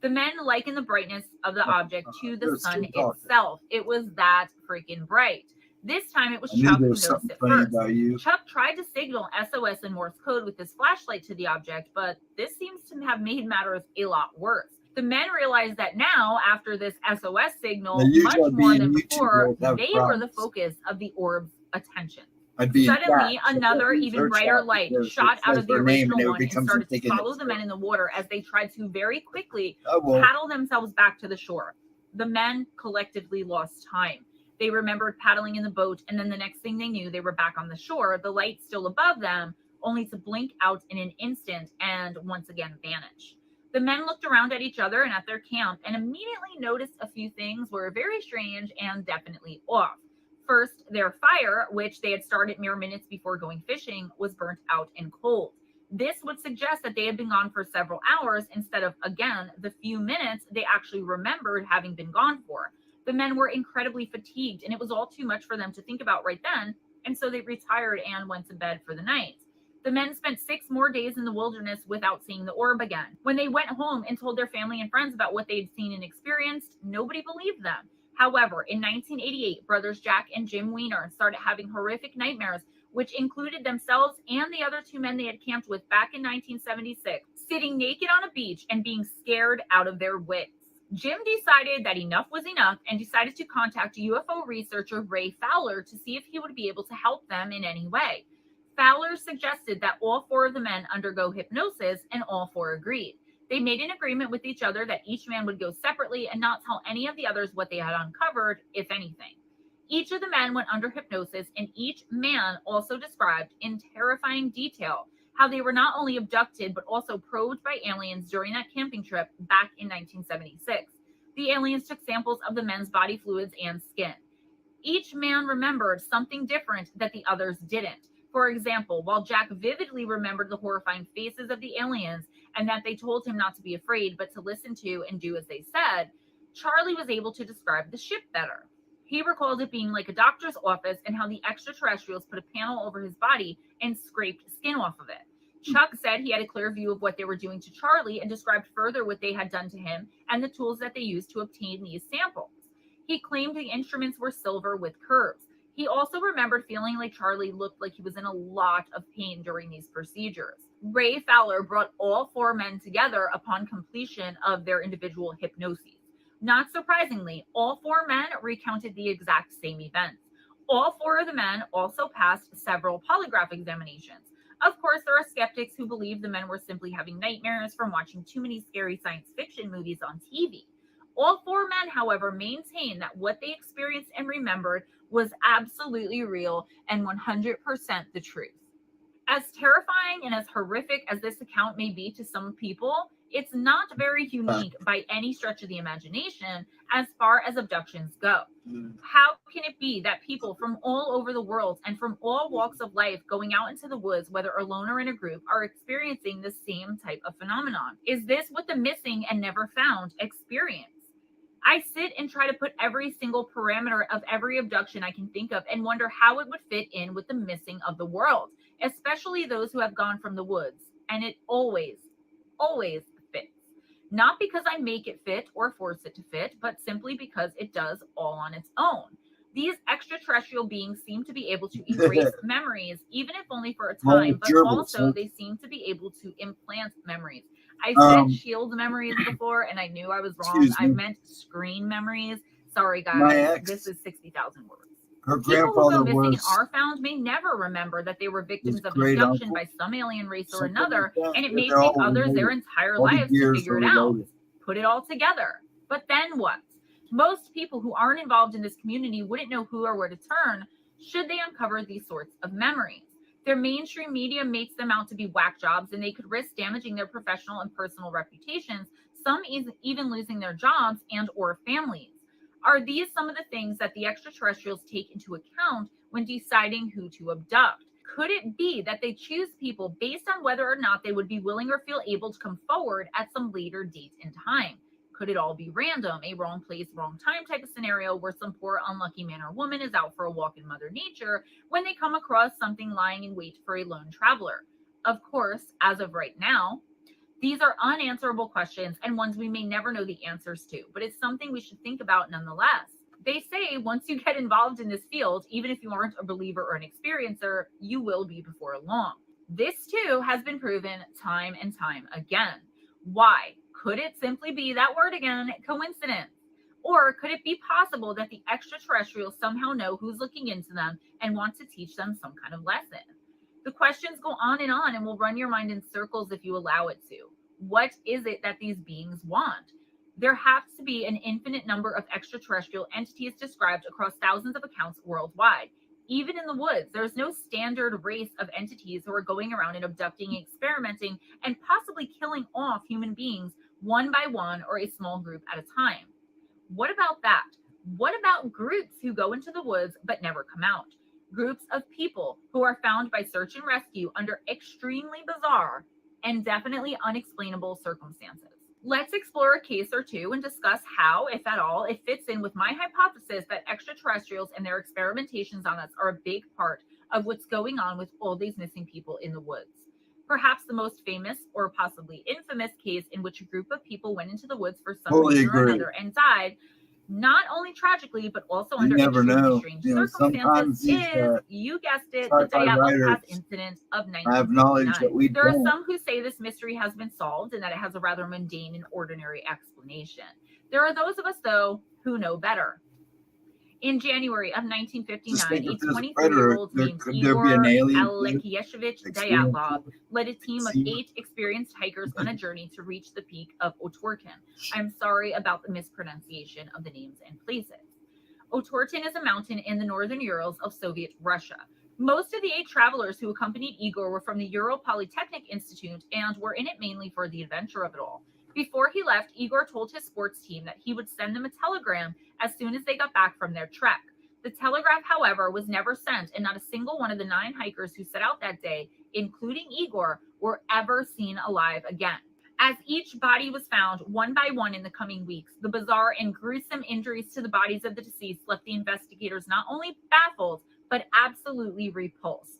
The men likened the brightness of the object to the sun itself. It was that freaking bright. This time it was Chuck who noticed it first. Chuck tried to signal SOS in Morse code with his flashlight to the object, but this seems to have made matters a lot worse. The men realized that now, after this SOS signal, Now, usually much more being than YouTube before, girls have they were the problems. focus of the orb's attention. I'd be in Suddenly, chat, so another, that even her brighter chat light because shot it out says of the her name and original it one and becomes started to thinking follow it's the men her. in the water as they tried to very quickly Oh, well. paddle themselves back to the shore. The men collectively lost time. They remembered paddling in the boat, and then the next thing they knew, they were back on the shore, the light still above them, only to blink out in an instant and once again vanish. The men looked around at each other and at their camp and immediately noticed a few things were very strange and definitely off. First, their fire, which they had started mere minutes before going fishing, was burnt out and cold. This would suggest that they had been gone for several hours instead of, again, the few minutes they actually remembered having been gone for. The men were incredibly fatigued, and it was all too much for them to think about right then, and so they retired and went to bed for the night. The men spent 6 more days in the wilderness without seeing the orb again. When they went home and told their family and friends about what they'd seen and experienced, nobody believed them. However, in 1988, brothers Jack and Jim Weiner started having horrific nightmares, which included themselves and the other 2 men they had camped with back in 1976, sitting naked on a beach and being scared out of their wits. Jim decided that enough was enough and decided to contact UFO researcher Ray Fowler to see if he would be able to help them in any way. Fowler suggested that all 4 of the men undergo hypnosis, and all 4 agreed. They made an agreement with each other that each man would go separately and not tell any of the others what they had uncovered, if anything. Each of the men went under hypnosis, and each man also described in terrifying detail how they were not only abducted but also probed by aliens during that camping trip back in 1976. The aliens took samples of the men's body fluids and skin. Each man remembered something different that the others didn't. For example, while Jack vividly remembered the horrifying faces of the aliens and that they told him not to be afraid but to listen to and do as they said, Charlie was able to describe the ship better. He recalled it being like a doctor's office and how the extraterrestrials put a panel over his body and scraped skin off of it. Chuck said he had a clear view of what they were doing to Charlie and described further what they had done to him and the tools that they used to obtain these samples. He claimed the instruments were silver with curves. He also remembered feeling like Charlie looked like he was in a lot of pain during these procedures. Ray Fowler brought all 4 men together upon completion of their individual hypnoses. Not surprisingly, all 4 men recounted the exact same events. All 4 of the men also passed several polygraph examinations. Of course, there are skeptics who believe the men were simply having nightmares from watching too many scary science fiction movies on TV. All 4 men, however, maintain that what they experienced and remembered was absolutely real and 100% the truth. As terrifying and as horrific as this account may be to some people, it's not very unique by any stretch of the imagination as far as abductions go. How can it be that people from all over the world and from all walks of life going out into the woods, whether alone or in a group, are experiencing the same type of phenomenon? Is this what the missing and never found experience? I sit and try to put every single parameter of every abduction I can think of and wonder how it would fit in with the missing of the world, especially those who have gone from the woods. And it always fits. Not because I make it fit or force it to fit, but simply because it does all on its own. These extraterrestrial beings seem to be able to erase memories, even if only for a time, but also they seem to be able to implant memories. I said shield memories before, and I knew I was wrong. I meant screen memories. Sorry, guys. This is 60,000 words. Her People grandfather who go missing was and are found may never remember that they were victims of great abduction uncle, by some alien race or something another, like that. and it But may they're take all others their related. entire All the lives to years figure are it out, related. put it all together. But then what? Most people who aren't involved in this community wouldn't know who or where to turn should they uncover these sorts of memories. Their mainstream media makes them out to be whack jobs, and they could risk damaging their professional and personal reputations, some even losing their jobs and or families. Are these some of the things that the extraterrestrials take into account when deciding who to abduct? Could it be that they choose people based on whether or not they would be willing or feel able to come forward at some later date and time? Could it all be random, a wrong place, wrong time type of scenario where some poor unlucky man or woman is out for a walk in Mother Nature when they come across something lying in wait for a lone traveler? Of course, as of right now, these are unanswerable questions and ones we may never know the answers to, but it's something we should think about nonetheless. They say once you get involved in this field, even if you aren't a believer or an experiencer, you will be before long. This too has been proven time and time again. Why? Could it simply be that word again, coincidence? Or could it be possible that the extraterrestrials somehow know who's looking into them and want to teach them some kind of lesson? The questions go on and will run your mind in circles if you allow it to. What is it that these beings want? There has to be an infinite number of extraterrestrial entities described across thousands of accounts worldwide. Even in the woods, there's no standard race of entities who are going around and abducting, experimenting, and possibly killing off human beings one by one or a small group at a time. What about that? What about groups who go into the woods but never come out? Groups of people who are found by search and rescue under extremely bizarre and definitely unexplainable circumstances. Let's explore a case or two and discuss how, if at all, it fits in with my hypothesis that extraterrestrials and their experimentations on us are a big part of what's going on with all these missing people in the woods. Perhaps the most famous or possibly infamous case in which a group of people went into the woods for some reason or another and died, not only tragically, but also under extremely strange circumstances, is, you guessed it, the Dyatlov Pass incident of 1959. There are some who say this mystery has been solved and that it has a rather mundane and ordinary explanation. There are those of us, though, who know better. In January of 1959, a 23-year-old named Igor Alexievich Dyatlov led a team of 8 experienced hikers on a journey to reach the peak of Otorten. I'm sorry about the mispronunciation of the names and places. Otorten is a mountain in the northern Urals of Soviet Russia. Most of the 8 travelers who accompanied Igor were from the Ural Polytechnic Institute and were in it mainly for the adventure of it all. Before he left, Igor told his sports team that he would send them a telegram as soon as they got back from their trek. The telegraph, however, was never sent, and not a single one of the 9 hikers who set out that day, including Igor, were ever seen alive again. As each body was found one by one in the coming weeks, the bizarre and gruesome injuries to the bodies of the deceased left the investigators not only baffled, but absolutely repulsed.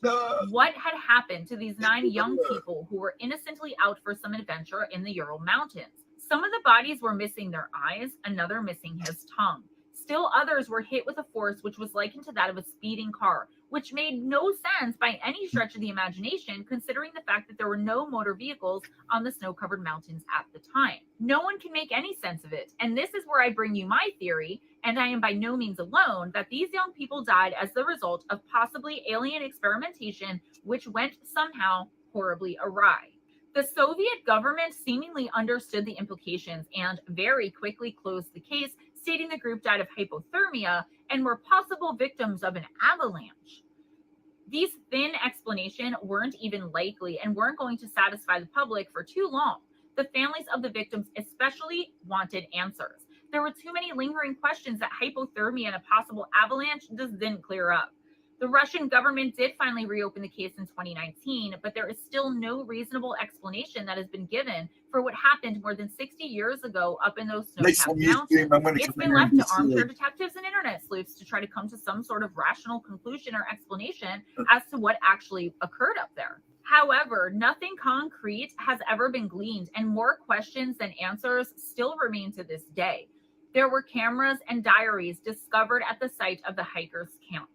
What had happened to these 9 young people who were innocently out for some adventure in the Ural Mountains? Some of the bodies were missing their eyes, another missing his tongue. Still others were hit with a force which was likened to that of a speeding car, which made no sense by any stretch of the imagination, considering the fact that there were no motor vehicles on the snow-covered mountains at the time. No one can make any sense of it, and this is where I bring you my theory, and I am by no means alone, that these young people died as the result of possibly alien experimentation, which went somehow horribly awry. The Soviet government seemingly understood the implications and very quickly closed the case, stating the group died of hypothermia and were possible victims of an avalanche. These thin explanations weren't even likely and weren't going to satisfy the public for too long. The families of the victims especially wanted answers. There were too many lingering questions that hypothermia and a possible avalanche just didn't clear up. The Russian government did finally reopen the case in 2019, but there is still no reasonable explanation that has been given for what happened more than 60 years ago up in those snow-capped mountains. It's been left to armchair detectives and internet sleuths to try to come to some sort of rational conclusion or explanation as to what actually occurred up there. However, nothing concrete has ever been gleaned, and more questions than answers still remain to this day. There were cameras and diaries discovered at the site of the hikers' camp.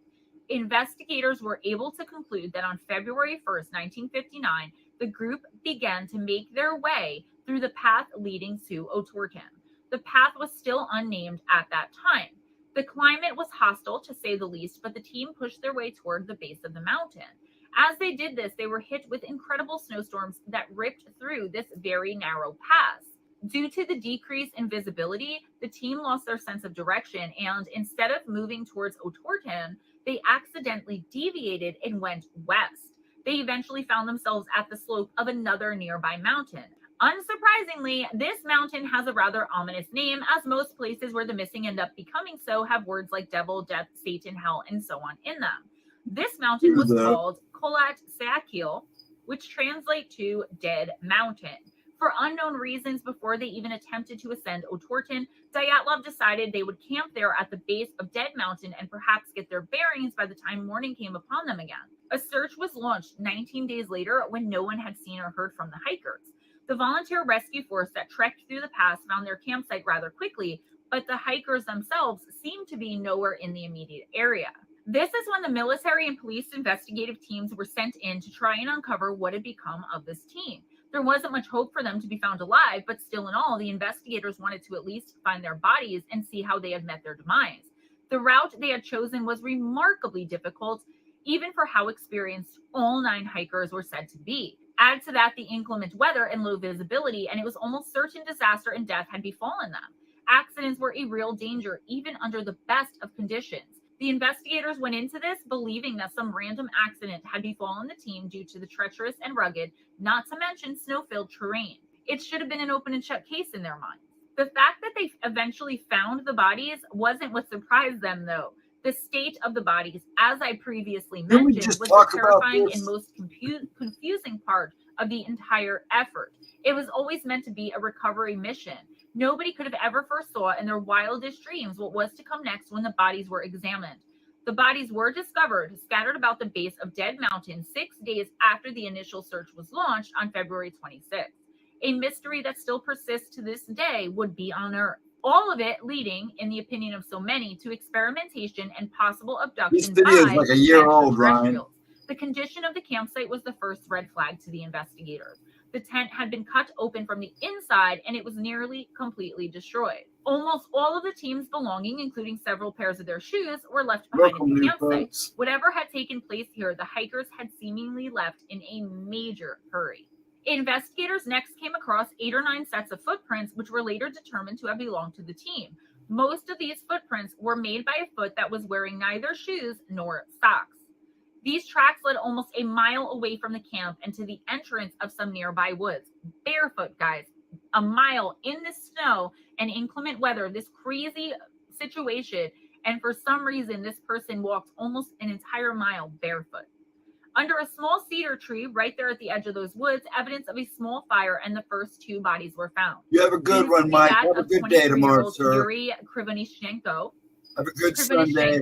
Investigators were able to conclude that on February 1st, 1959, the group began to make their way through the path leading to Otorten. The path was still unnamed at that time. The climate was hostile, to say the least, but the team pushed their way toward the base of the mountain. As they did this, they were hit with incredible snowstorms that ripped through this very narrow pass. Due to the decrease in visibility, the team lost their sense of direction, and instead of moving towards Otorten, they accidentally deviated and went west. They eventually found themselves at the slope of another nearby mountain. Unsurprisingly, this mountain has a rather ominous name, as most places where the missing end up becoming so have words like devil, death, Satan, hell, and so on in them. This mountain was called Kholat Syakhl, which translates to Dead Mountain. For unknown reasons, before they even attempted to ascend Otorten, Dyatlov decided they would camp there at the base of Dead Mountain and perhaps get their bearings by the time morning came upon them again. A search was launched 19 days later when no one had seen or heard from the hikers. The volunteer rescue force that trekked through the pass found their campsite rather quickly, but the hikers themselves seemed to be nowhere in the immediate area. This is when the military and police investigative teams were sent in to try and uncover what had become of this team. There wasn't much hope for them to be found alive, but still in all, the investigators wanted to at least find their bodies and see how they had met their demise. The route they had chosen was remarkably difficult, even for how experienced all 9 hikers were said to be. Add to that the inclement weather and low visibility, and it was almost certain disaster and death had befallen them. Accidents were a real danger, even under the best of conditions. The investigators went into this believing that some random accident had befallen the team due to the treacherous and rugged, not to mention snow-filled terrain. It should have been an open and shut case in their minds. The fact that they eventually found the bodies wasn't what surprised them, though. The state of the bodies, as I previously mentioned, was the terrifying and most confusing part of the entire effort. It was always meant to be a recovery mission. Nobody could have ever foresaw in their wildest dreams what was to come next when the bodies were examined. The bodies were discovered scattered about the base of Dead Mountain 6 days after the initial search was launched on February 26th. A mystery that still persists to this day would be unearthed. All of it leading, in the opinion of so many, to experimentation and possible abduction This video is like a year old, Ryan. The condition of the campsite was the first red flag to the investigators. The tent had been cut open from the inside and it was nearly completely destroyed. Almost all of the team's belongings, including several pairs of their shoes, were left behind in the campsite. Whatever had taken place here, the hikers had seemingly left in a major hurry. Investigators next came across 8 or 9 sets of footprints, which were later determined to have belonged to the team. Most of these footprints were made by a foot that was wearing neither shoes nor socks. These tracks led almost a mile away from the camp and to the entrance of some nearby woods. Barefoot, guys, a mile in the snow and inclement weather, this crazy situation, and for some reason, this person walked almost an entire mile barefoot. Under a small cedar tree right there at the edge of those woods, evidence of a small fire and the first 2 bodies were found. You have a good one, Mike. Have a good day tomorrow, sir. Yuri Krivonishenko. Have a good Sunday.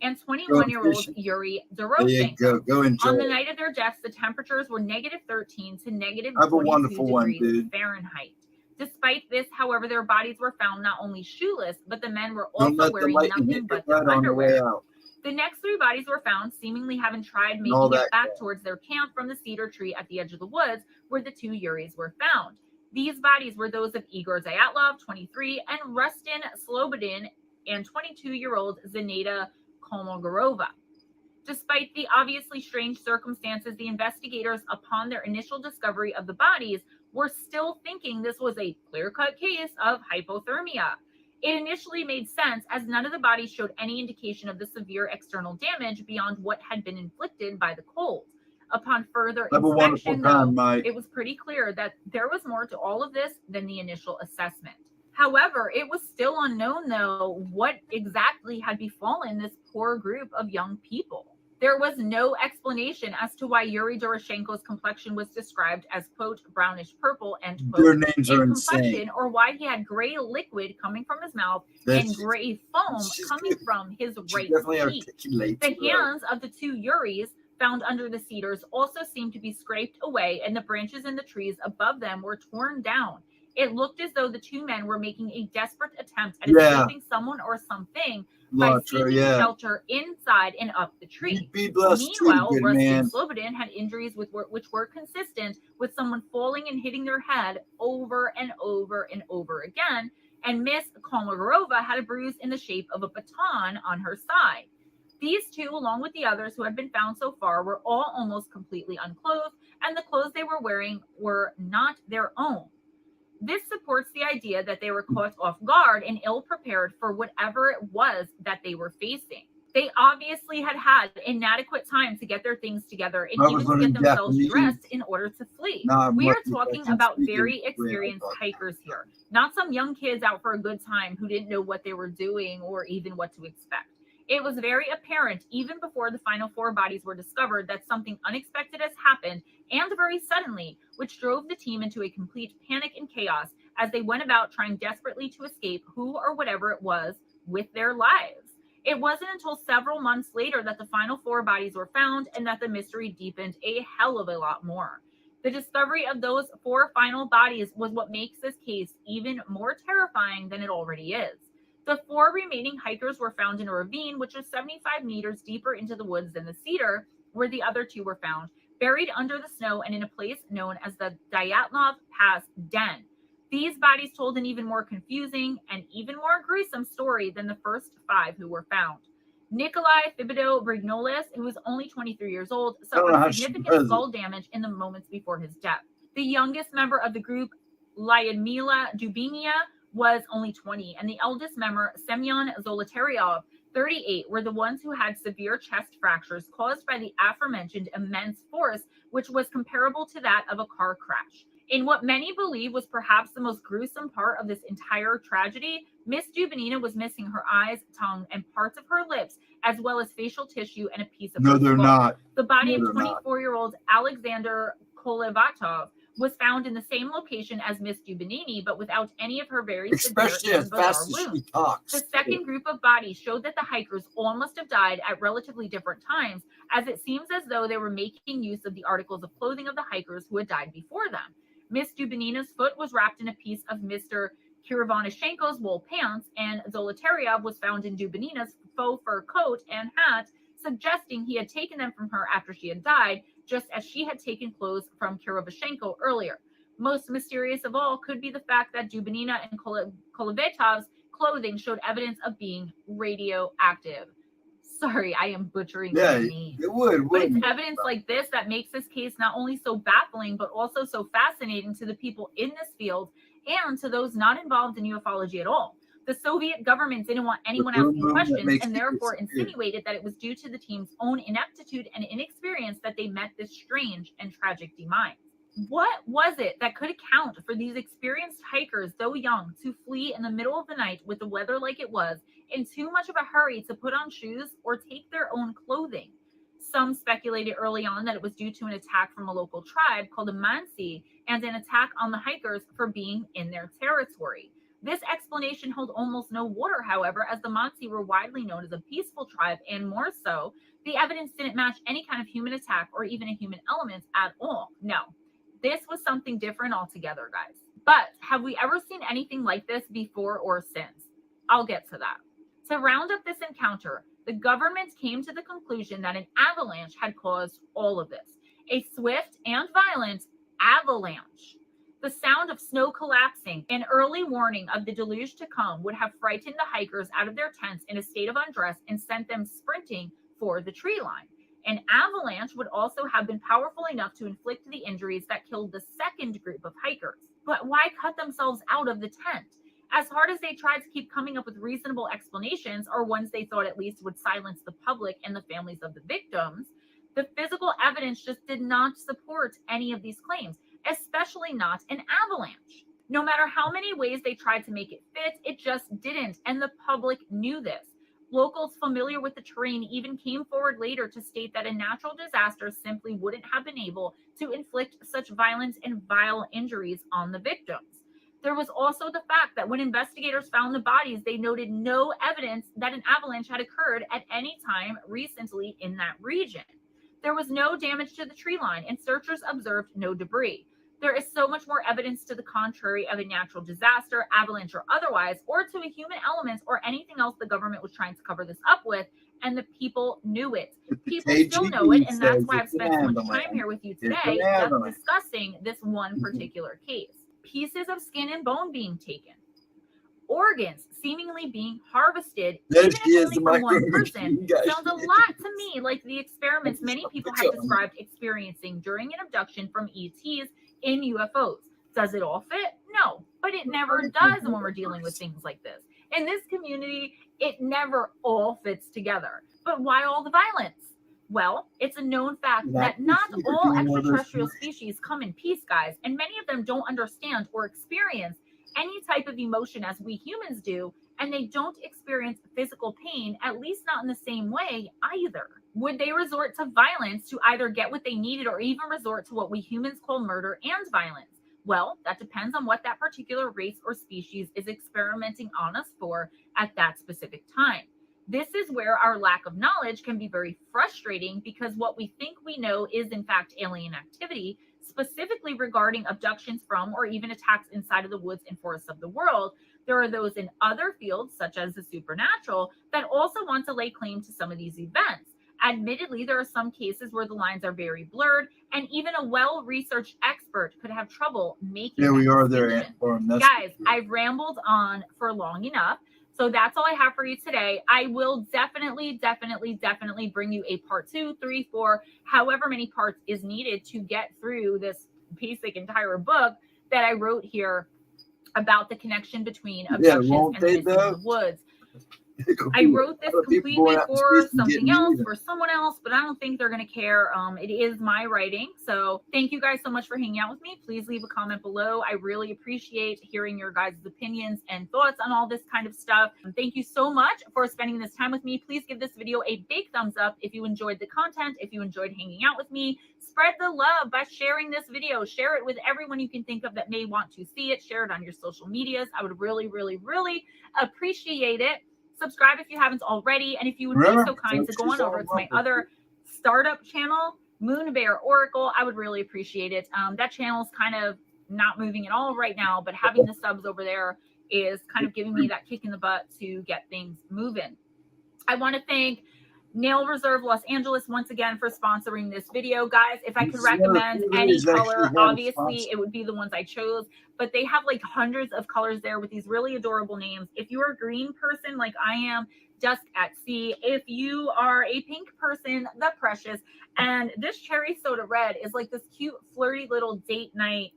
And 21-year-old Yuri Doroshenko. Go enjoy. On the night of their deaths, the temperatures were -13 to Have a wonderful -22 degrees one, dude. Fahrenheit. Despite this, however, their bodies were found not only shoeless, but the men were also wearing nothing but their underwear. The next 3 bodies were found, seemingly having tried making it back towards their camp from the cedar tree at the edge of the woods, where the 2 Yuris were found. These bodies were those of Igor Zyatlov, 23, and Rustin Slobodin, and 22-year-old Zenata Kolmogorova. Despite the obviously strange circumstances, the investigators, upon their initial discovery of the bodies, were still thinking this was a clear-cut case of hypothermia. It initially made sense, as none of the bodies showed any indication of the severe external damage beyond what had been inflicted by the cold. Upon further inspection, though, it was pretty clear that there was more to all of this than the initial assessment. However, it was still unknown, though, what exactly had befallen this poor group of young people. There was no explanation as to why Yuri Doroshenko's complexion was described as, quote, brownish purple, end quote, their names are insane, or why he had gray liquid coming from his mouth and gray foam coming from his right cheek. The hands of the 2 Yuris found under the cedars also seemed to be scraped away, and the branches in the trees above them were torn down. It looked as though the 2 men were making a desperate attempt at escaping someone or something by seeking shelter inside and up the tree. Meanwhile, Rustin Slobodin had injuries which were consistent with someone falling and hitting their head over and over and over again, and Miss Kolmogorova had a bruise in the shape of a baton on her side. These 2, along with the others who had been found so far, were all almost completely unclothed, and the clothes they were wearing were not their own. This supports the idea that they were caught off guard and ill-prepared for whatever it was that they were facing. They obviously had had inadequate time to get their things together and even to get themselves dressed in order to flee. We are talking about very experienced hikers here, not some young kids out for a good time who didn't know what they were doing or even what to expect. It was very apparent, even before the final 4 bodies were discovered, that something unexpected has happened, and very suddenly, which drove the team into a complete panic and chaos as they went about trying desperately to escape who or whatever it was with their lives. It wasn't until several months later that the final 4 bodies were found and that the mystery deepened a hell of a lot more. The discovery of those 4 final bodies was what makes this case even more terrifying than it already is. The 4 remaining hikers were found in a ravine, which was 75 meters deeper into the woods than the cedar, where the other 2 were found, buried under the snow and in a place known as the Dyatlov Pass Den. These bodies told an even more confusing and even more gruesome story than the first 5 who were found. Nikolai Thibodeau Brignoles, who was only 23 years old, suffered significant skull damage in the moments before his death. The youngest member of the group, Lyudmila Dubinia, was only 20, and the eldest member, Semyon Zolotaryov, 38, were the ones who had severe chest fractures caused by the aforementioned immense force, which was comparable to that of a car crash. In what many believe was perhaps the most gruesome part of this entire tragedy, Miss Dubinina was missing her eyes, tongue, and parts of her lips, as well as facial tissue and a piece of her skull. Not. The body of 24-year-old Alexander Kolevatov was found in the same location as Miss Dubinini, but without any of her very especially severe as fast as she talks. The second group of bodies showed that the hikers all must have died at relatively different times, as it seems as though they were making use of the articles of clothing of the hikers who had died before them. Miss Dubinina's foot was wrapped in a piece of Mr. Kirivanashenko's wool pants, and Zolotaryov was found in Dubinina's faux fur coat and hat, suggesting he had taken them from her after she had died, just as she had taken clothes from Kirivashenko earlier. Most mysterious of all could be the fact that Dubinina and Kolevatov's clothing showed evidence of being radioactive. Sorry, I am butchering the name. It would. But it's evidence like this that makes this case not only so baffling, but also so fascinating to the people in this field and to those not involved in ufology at all. The Soviet government didn't want anyone asking questions and therefore insinuated that it was due to the team's own ineptitude and inexperience that they met this strange and tragic demise. What was it that could account for these experienced hikers, though young, to flee in the middle of the night with the weather like it was, in too much of a hurry to put on shoes or take their own clothing? Some speculated early on that it was due to an attack from a local tribe called the Mansi and an attack on the hikers for being in their territory. This explanation held almost no water, however, as the Mansi were widely known as a peaceful tribe, and more so, the evidence didn't match any kind of human attack or even a human element at all. No, this was something different altogether, guys. But have we ever seen anything like this before or since? I'll get to that. To round up this encounter, the government came to the conclusion that an avalanche had caused all of this. A swift and violent avalanche. The sound of snow collapsing, an early warning of the deluge to come, would have frightened the hikers out of their tents in a state of undress and sent them sprinting for the tree line. An avalanche would also have been powerful enough to inflict the injuries that killed the second group of hikers. But why cut themselves out of the tent? As hard as they tried to keep coming up with reasonable explanations, or ones they thought at least would silence the public and the families of the victims, the physical evidence just did not support any of these claims, especially not an avalanche. No matter how many ways they tried to make it fit, it just didn't, and the public knew this. Locals familiar with the terrain even came forward later to state that a natural disaster simply wouldn't have been able to inflict such violent and vile injuries on the victims. There was also the fact that when investigators found the bodies, they noted no evidence that an avalanche had occurred at any time recently in that region. There was no damage to the tree line, and searchers observed no debris. There is so much more evidence to the contrary of a natural disaster, avalanche or otherwise, or to a human element or anything else the government was trying to cover this up with, and the people knew it. People still know it, and that's why I've spent so much time here with you today just discussing this one particular case. Pieces of skin and bone being taken. Organs seemingly being harvested, even if only from one person, sounds a lot to me like the experiments many people have described experiencing during an abduction from ETs in UFOs. Does it all fit? No, but it never does when we're dealing with things like this. In this community, it never all fits together. But why all the violence? Well, it's a known fact that not all extraterrestrial species come in peace, guys, and many of them don't understand or experience any type of emotion as we humans do, and they don't experience physical pain, at least not in the same way either. Would they resort to violence to either get what they needed or even resort to what we humans call murder and violence? Well, that depends on what that particular race or species is experimenting on us for at that specific time. This is where our lack of knowledge can be very frustrating, because what we think we know is in fact alien activity, specifically regarding abductions from or even attacks inside of the woods and forests of the world. There are those in other fields, such as the supernatural, that also want to lay claim to some of these events. Admittedly, there are some cases where the lines are very blurred, and even a well-researched expert could have trouble making Here we that are there, distinction. Aunt. Guys, I've rambled on for long enough. So that's all I have for you today. I will definitely bring you a part 2, 3, 4, however many parts is needed to get through this basic entire book that I wrote here about the connection between abductions and the missing in the woods. I wrote this completely for something else, for someone else, but I don't think they're going to care. It is my writing. So thank you guys so much for hanging out with me. Please leave a comment below. I really appreciate hearing your guys' opinions and thoughts on all this kind of stuff. Thank you so much for spending this time with me. Please give this video a big thumbs up if you enjoyed the content, if you enjoyed hanging out with me. Spread the love by sharing this video. Share it with everyone you can think of that may want to see it. Share it on your social medias. I would really appreciate it. Subscribe if you haven't already, and if you would be so kind to go on over to my other startup channel, Moon Bear Oracle, I would really appreciate it. That channel is kind of not moving at all right now, but having the subs over there is kind of giving me that kick in the butt to get things moving. I want to thank Nail Reserve Los Angeles once again for sponsoring this video. Guys, if I could recommend any color, obviously it would be the ones I chose, but they have like hundreds of colors there with these really adorable names. If you're a green person like I am, Dusk at Sea. If you are a pink person, The Precious. And this cherry soda red is like this cute flirty little date night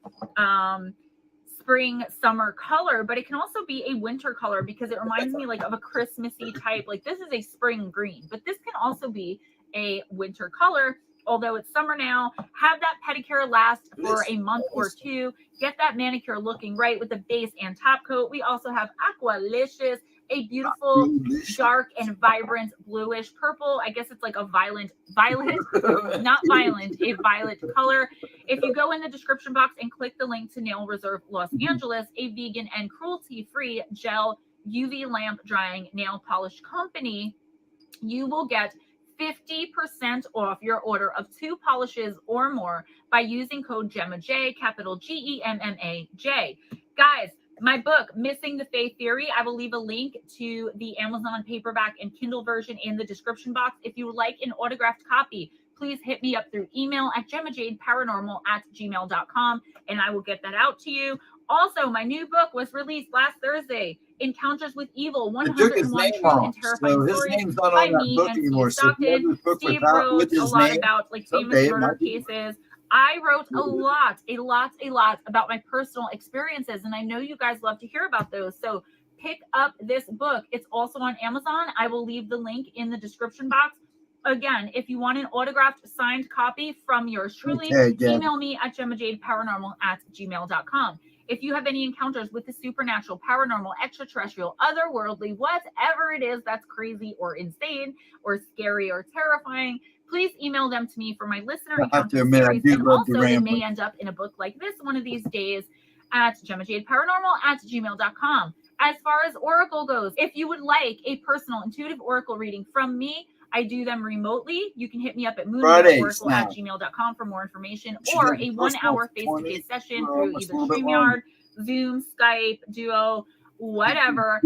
spring summer color, but it can also be a winter color because it reminds me like of a Christmassy type. Like this is a spring green, but this can also be a winter color. Although it's summer now, have that pedicure last for a month or two. Get that manicure looking right with the base and top coat. We also have Aqualicious, a beautiful, dark and vibrant bluish purple. I guess it's like a violet, not violent, a violet color. If you go in the description box and click the link to Nail Reserve Los Angeles, a vegan and cruelty-free gel UV lamp drying nail polish company, you will get 50% off your order of 2 polishes or more by using code GEMMAJ, capital GEMMAJ. Guys, my book, Missing the Fae Theory, I will leave a link to the Amazon paperback and Kindle version in the description box. If you would like an autographed copy, please hit me up through email at GemmaJadeParanormal@gmail.com, and I will get that out to you. Also, my new book was released last Thursday, Encounters with Evil, 101 True and Terrifying Stories by me and Steve Stockton. Steve wrote a lot about like famous murder cases. I wrote a lot about my personal experiences, and I know you guys love to hear about those. So pick up this book. It's also on Amazon. I will leave the link in the description box. Again, if you want an autographed signed copy from yours truly, email me at GemmaJadeParanormal@gmail.com. If you have any encounters with the supernatural, paranormal, extraterrestrial, otherworldly, whatever it is that's crazy or insane or scary or terrifying, please email them to me for my listener encounter series. And also, they may end up in a book like this one of these days at GemmaJadeParanormal@gmail.com. As far as Oracle goes, if you would like a personal intuitive Oracle reading from me, I do them remotely. You can hit me up at moonbearoracle@gmail.com for more information, or a 1-hour face-to-face session through either StreamYard, Zoom, Skype, Duo, whatever.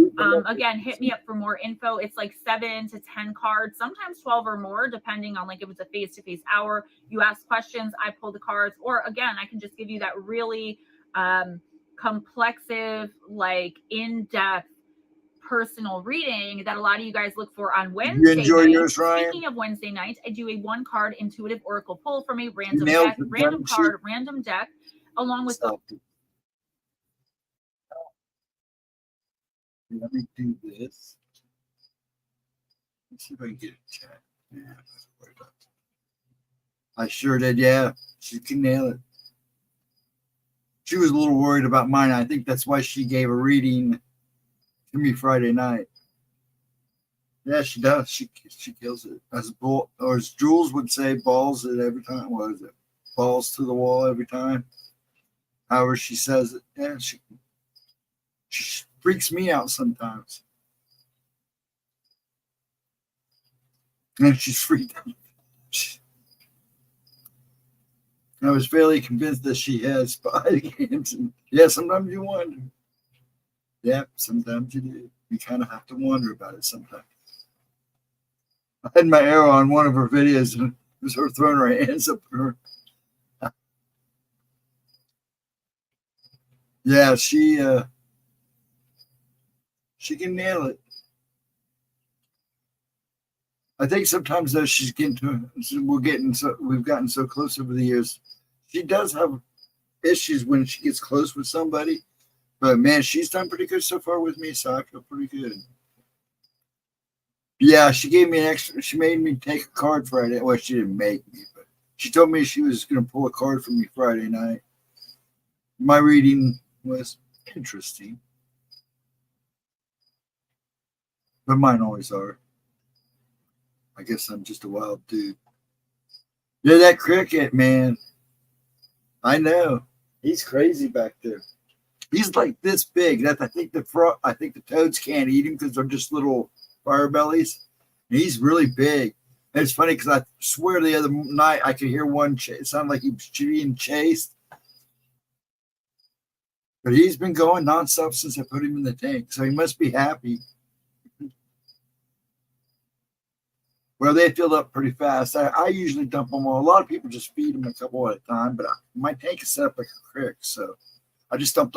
Again, hit me up for more info. It's like 7 to 10 cards, sometimes 12 or more, depending on like if it's a face-to-face hour. You ask questions, I pull the cards, or again, I can just give you that really complexive, like in-depth personal reading that a lot of you guys look for on Wednesday night. Yours, Speaking of Wednesday night, I do a 1-card intuitive oracle pull from a random deck, random card, random deck, along with Let me do this. Let's see if I can get a chat. Yeah, I sure did. Yeah, she can nail it. She was a little worried about mine. I think that's why she gave a reading to me Friday night. Yeah, she does. She kills it. As Jules would say, balls it every time. What is it? Balls to the wall every time. However she says it. Yeah, she freaks me out sometimes. And she's freaked out. I was fairly convinced that she had spy games. And yeah, sometimes you wonder. Yeah, sometimes you do. You kind of have to wonder about it sometimes. I had my arrow on one of her videos, and it was her throwing her hands up. Yeah, she can nail it. I think sometimes though she's getting to we've gotten so close over the years. She does have issues when she gets close with somebody, but man, she's done pretty good so far with me, so I feel pretty good. Yeah, she gave me an extra. She made me take a card Friday. Well, she didn't make me, but she told me she was going to pull a card for me Friday night. My reading was interesting, but mine always are. I guess I'm just a wild dude. Yeah, that cricket, man. I know. He's crazy back there. He's like this big. I think the toads can't eat him because they're just little fire bellies. And he's really big. And it's funny because I swear the other night I could hear one. It sounded like he was being chased. But he's been going nonstop since I put him in the tank, so he must be happy. Well, they fill up pretty fast. I usually dump them all. A lot of people just feed them a couple at a time, but my tank is set up like a crick, so I just dump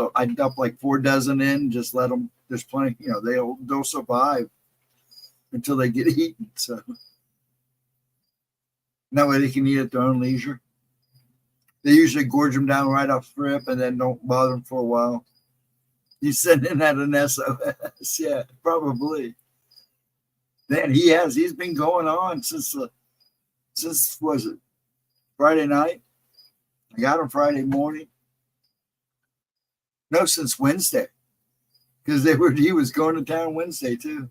like 4 dozen in, just let them. There's plenty, they'll survive until they get eaten. So that way they can eat at their own leisure. They usually gorge them down right off the rip and then don't bother them for a while. He's sending out an SOS. Yeah, probably. Man, he's been going on since was it Friday night? I got him Friday morning. No, since Wednesday. Because he was going to town Wednesday too.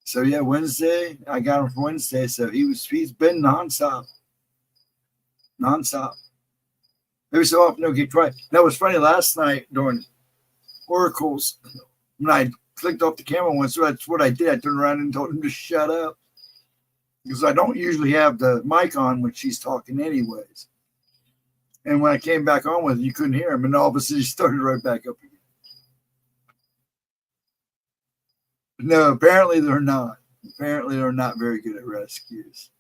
So yeah, Wednesday, I got him for Wednesday. So he's been nonstop. Every so often he'll get dry. That was funny last night during oracles. When I clicked off the camera once, so that's what I did. I turned around and told him to shut up. Because I don't usually have the mic on when she's talking anyways. And when I came back on with it, you couldn't hear him. And all of a sudden he started right back up again. No, apparently they're not. Apparently they're not very good at rescues.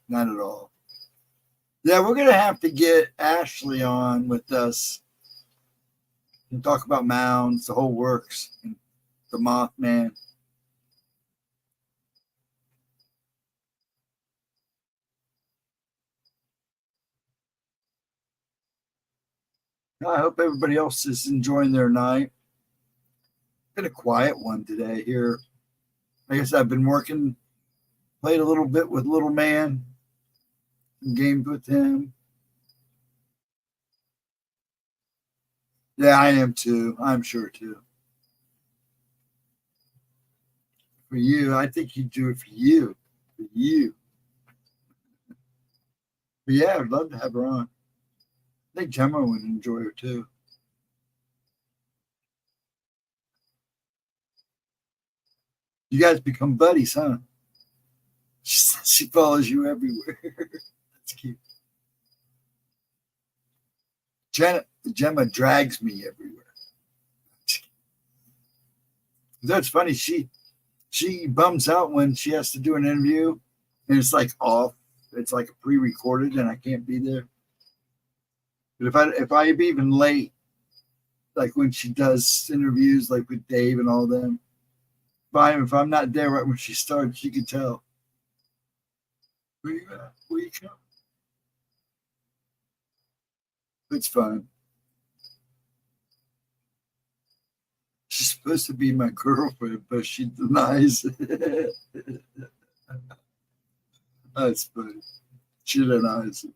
Not at all. Yeah, we're going to have to get Ashley on with us and talk about mounds, the whole works, and the Mothman. I hope everybody else is enjoying their night. Been a quiet one today here. I guess I've been working, played a little bit with little man, gamed with him. Yeah, I am too. I'm sure too. For you, I think you do it for you. For you. But yeah, I'd love to have her on. I think Gemma would enjoy her too. You guys become buddies, huh? She follows you everywhere. That's cute. Gemma drags me everywhere. That's funny. She bums out when she has to do an interview, and it's like off. It's like pre-recorded, and I can't be there. But if I be even late, like when she does interviews, like with Dave and all them, if I'm not there right when she starts, she can tell. Where you at? Where you come? It's fun. She's supposed to be my girlfriend, but she denies it. That's funny. She denies it.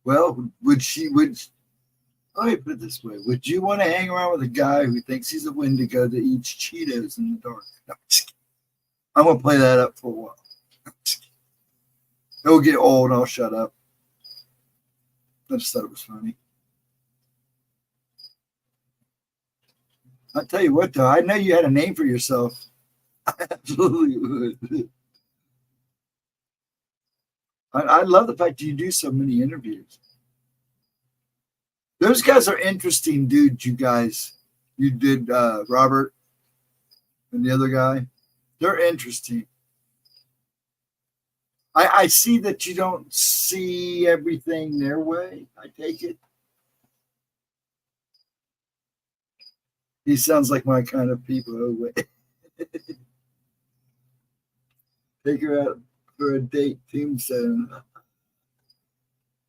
Well, let me put it this way. Would you want to hang around with a guy who thinks he's a Wendigo that eats Cheetos in the dark? No, I'm going to play that up for a while. It'll get old and I'll shut up. I just thought it was funny. I'll tell you what, though. I know you had a name for yourself. I absolutely would. I love the fact you do so many interviews. Those guys are interesting dudes, you guys. You did Robert and the other guy. They're interesting. I see that you don't see everything their way. I take it. He sounds like my kind of people. Oh, wait. Take her out for a date, Tombstone.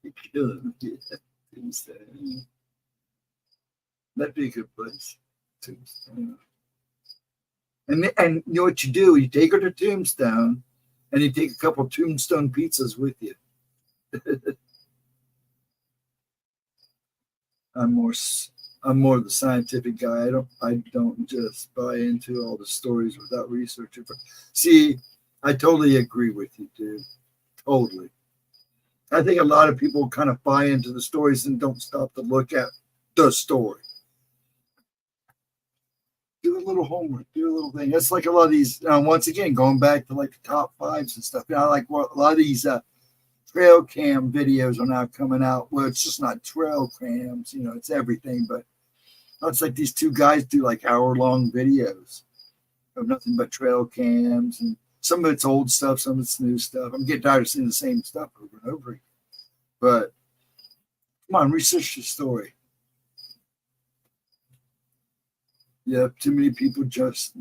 You're killing me. Tombstone. That'd be a good place. Tombstone. And you know what you do? You take her to Tombstone, and you take a couple Tombstone pizzas with you. I'm more the scientific guy. I don't just buy into all the stories without researching. See, I totally agree with you, dude. Totally. I think a lot of people kind of buy into the stories and don't stop to look at the story. Do a little homework, do a little thing. That's like a lot of these, once again, going back to like the top fives and stuff. Like a lot of these trail cam videos are now coming out. Well, it's just not trail cams, it's everything. But it's like these two guys do like hour-long videos of nothing but trail cams. And some of it's old stuff, some of it's new stuff. I'm getting tired of seeing the same stuff over and over again. But come on, research the story. Yeah, too many people just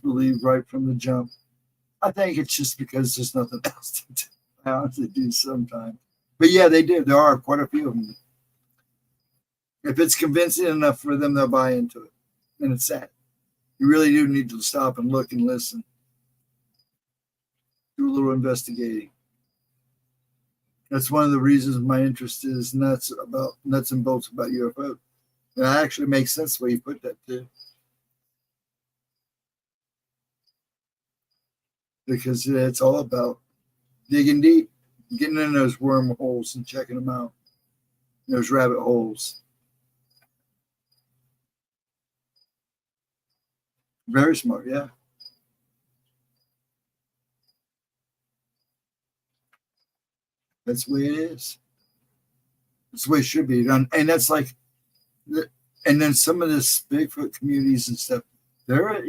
believe right from the jump. I think it's just because there's nothing else to do. I honestly do sometimes. But yeah, they do. There are quite a few of them. If it's convincing enough for them, they'll buy into it. And it's sad. You really do need to stop and look and listen. Do a little investigating. That's one of the reasons my interest is nuts and bolts about UFO. And it actually makes sense the way you put that too. Because it's all about digging deep, getting in those wormholes and checking them out. Those rabbit holes. Very smart, yeah. That's the way it is. That's the way it should be done. And that's like, and then some of this Bigfoot communities and stuff, their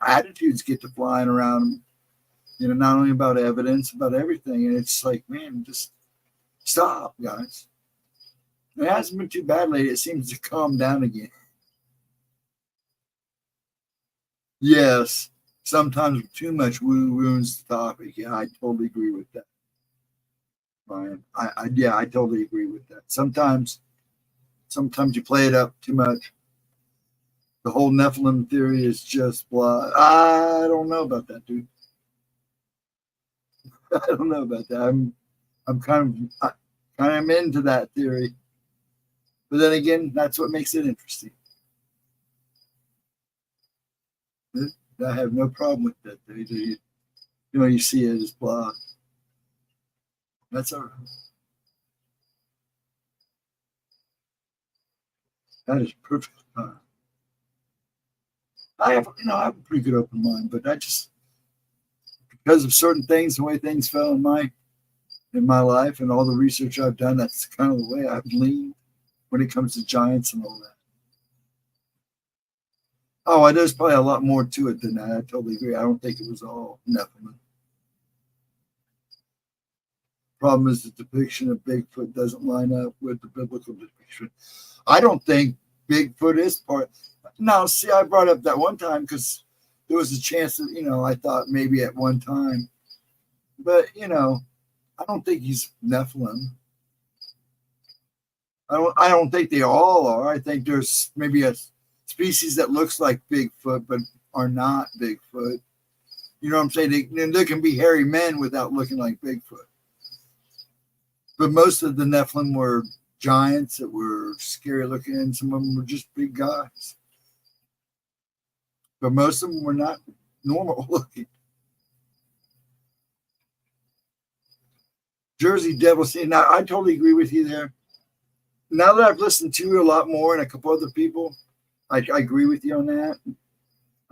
attitudes get to flying around, not only about evidence, about everything. And it's like, man, just stop, guys. It hasn't been too bad lately. It seems to calm down again. Yes, sometimes too much woo ruins the topic. Yeah, I totally agree with that, Brian. I totally agree with that. Sometimes you play it up too much. The whole Nephilim theory is just blah. I don't know about that, dude. I don't know about that. I'm kind of into that theory, but then again, that's what makes it interesting. I have no problem with that. You see it as blah. That's all right. That is perfect. I have a pretty good open mind, but because of certain things, the way things fell in my life and all the research I've done, that's kind of the way I've leaned when it comes to giants and all that. Oh, there's probably a lot more to it than that. I totally agree. I don't think it was all Nephilim. Problem is the depiction of Bigfoot doesn't line up with the biblical depiction. I don't think Bigfoot is part. Now, see, I brought up that one time because there was a chance that, I thought maybe at one time. But, I don't think he's Nephilim. I don't think they all are. I think there's maybe a species that looks like Bigfoot but are not Bigfoot. You know what I'm saying? There can be hairy men without looking like Bigfoot. But most of the Nephilim were giants that were scary looking, and some of them were just big guys. But most of them were not normal looking. Jersey Devil, see, now I totally agree with you there. Now that I've listened to you a lot more and a couple other people, I agree with you on that.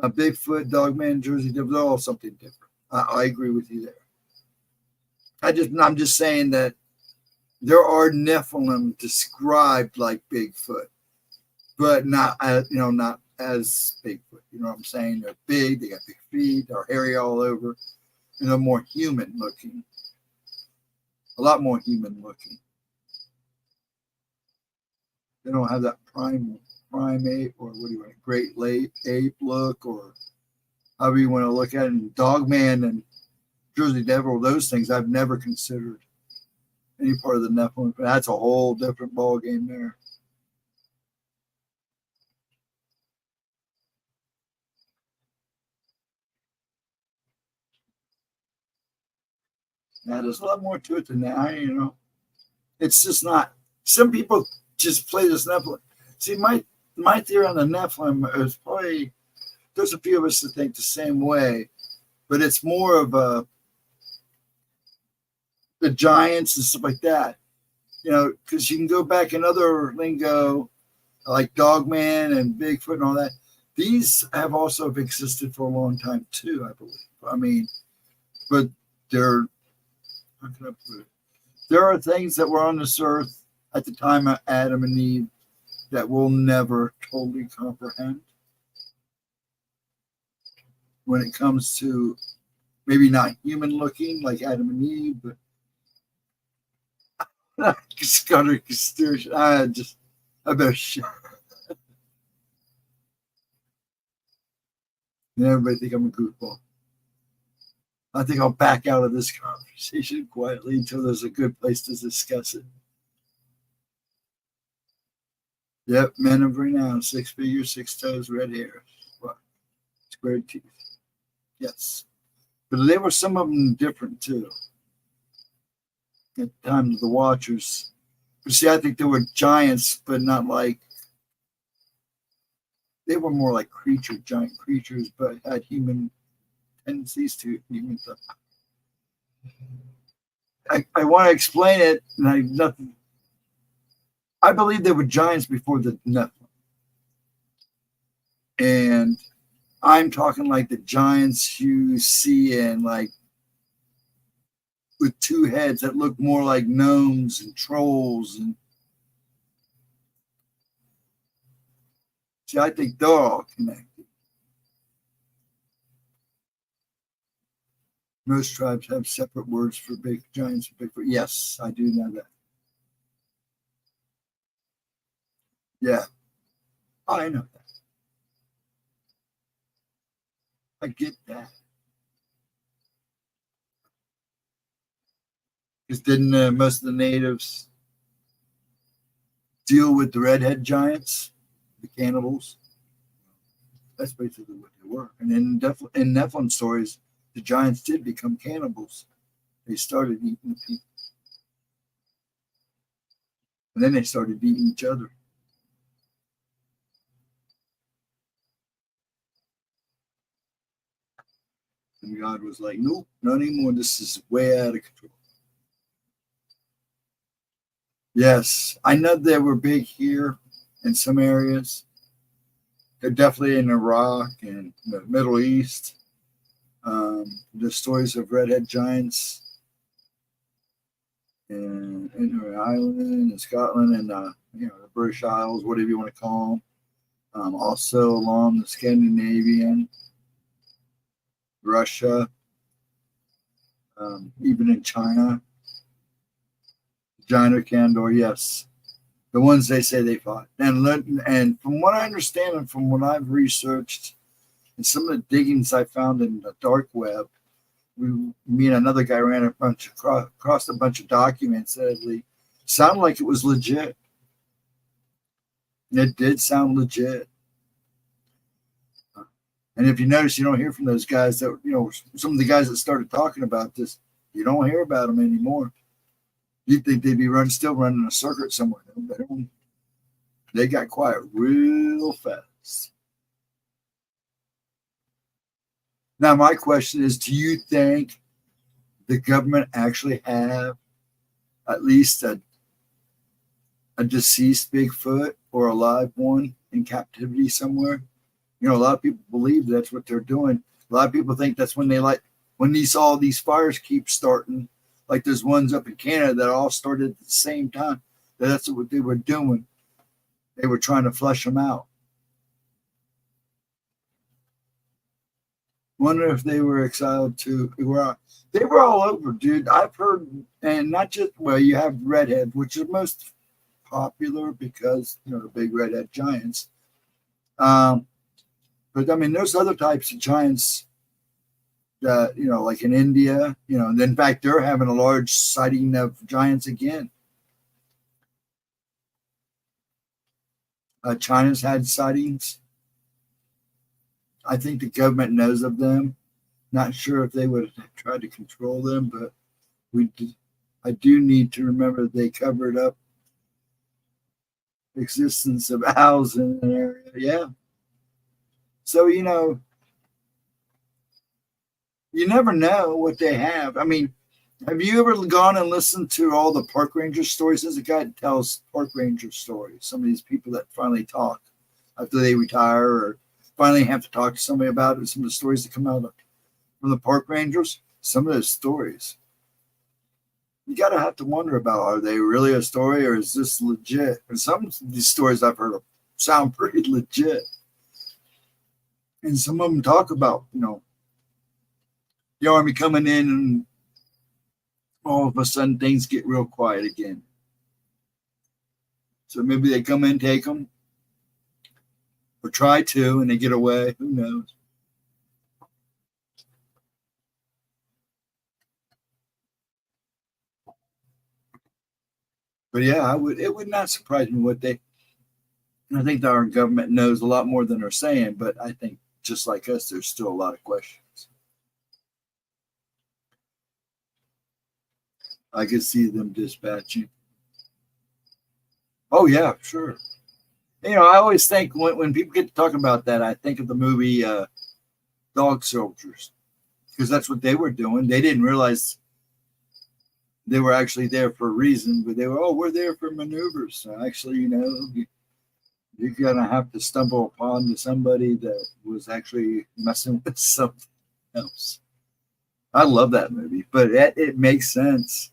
Bigfoot, Dogman, Jersey Devil, they're all something different. I agree with you there. I'm just saying that there are Nephilim described like Bigfoot, but not as Bigfoot. You know what I'm saying? They're big, they got big feet, they're hairy all over, and they're more human looking. A lot more human looking. They don't have that primate, or what do you want, great late ape look, or however you want to look at it. And Dogman and Jersey Devil, those things I've never considered any part of the Nephilim. That's a whole different ball game there. Now, there's a lot more to it than that. You know, it's just not. Some people just play this Nephilim. See, my theory on the Nephilim is probably, there's a few of us that think the same way, but it's more of the giants and stuff like that. You know, because you can go back in other lingo like Dogman and Bigfoot and all that. These have also existed for a long time too, I believe. I mean, but they're, how can I put it? There are things that were on this earth at the time of Adam and Eve that we'll never totally comprehend when it comes to maybe not human looking like Adam and Eve, but I better shut. And everybody think I'm a goofball. I think I'll back out of this conversation quietly until there's a good place to discuss it. Yep, men of renown, 6 figures, 6 toes, red hair, square teeth. Yes. But there were some of them different too. At the time of the Watchers. But see, I think they were giants, but not like, they were more like giant creatures, but had human tendencies to human stuff. I want to explain it, and I believe they were giants before the Nephilim. And I'm talking like the giants you see in like with 2 heads that look more like gnomes and trolls. And see, I think they're all connected. Most tribes have separate words for big giants and Bigfoot. Yes, I do know that. Yeah, I know that. I get that. Because didn't most of the natives deal with the redhead giants, the cannibals? That's basically what they were. And in Nephilim stories, the giants did become cannibals. They started eating the people. And then they started eating each other. And God was like, nope, not anymore. This is way out of control. Yes, I know they were big here in some areas. They're definitely in Iraq and the Middle East. The stories of redhead giants in Ireland and Scotland and the British Isles, whatever you want to call them. Also along the Scandinavian, Russia, even in China. Giant or Candor, yes. The ones they say they fought. And from what I understand and from what I've researched and some of the diggings I found in the dark web, me and another guy ran across a bunch of documents that sounded like it was legit. And it did sound legit. And if you notice, you don't hear from those guys that, some of the guys that started talking about this, you don't hear about them anymore. You'd think they'd be still running a circuit somewhere. They got quiet real fast. Now, my question is, do you think the government actually have at least a deceased Bigfoot or a live one in captivity somewhere? A lot of people believe that's what they're doing. A lot of people think that's when all these fires keep starting, like there's ones up in Canada that all started at the same time. That's what they were doing. They were trying to flush them out. Wonder if they were exiled too. They were all over, dude. I've heard, and not just, well, you have redhead, which is most popular because, the big redhead giants. Um, but I mean, there's other types of giants that, like in India, and in fact, they're having a large sighting of giants again. China's had sightings. I think the government knows of them. Not sure if they would have tried to control them, but I do need to remember they covered up existence of owls in an area. Yeah. So, you never know what they have. I mean, have you ever gone and listened to all the park ranger stories? There's a guy that tells park ranger stories. Some of these people that finally talk after they retire or finally have to talk to somebody about it. Some of the stories that come out from the park rangers, some of those stories, you got to have to wonder about, are they really a story or is this legit? And some of these stories I've heard sound pretty legit. And some of them talk about, the army coming in and all of a sudden things get real quiet again. So maybe they come in, take them, or try to, and they get away. Who knows? But yeah, it would not surprise me what I think our government knows a lot more than they're saying, but I think just like us, there's still a lot of questions. I could see them dispatching. Oh yeah, sure. I always think when people get to talking about that, I think of the movie Dog Soldiers, because that's what they were doing. They didn't realize they were actually there for a reason, but we're there for maneuvers. So actually, you're gonna have to stumble upon somebody that was actually messing with something else. I love that movie, but it makes sense.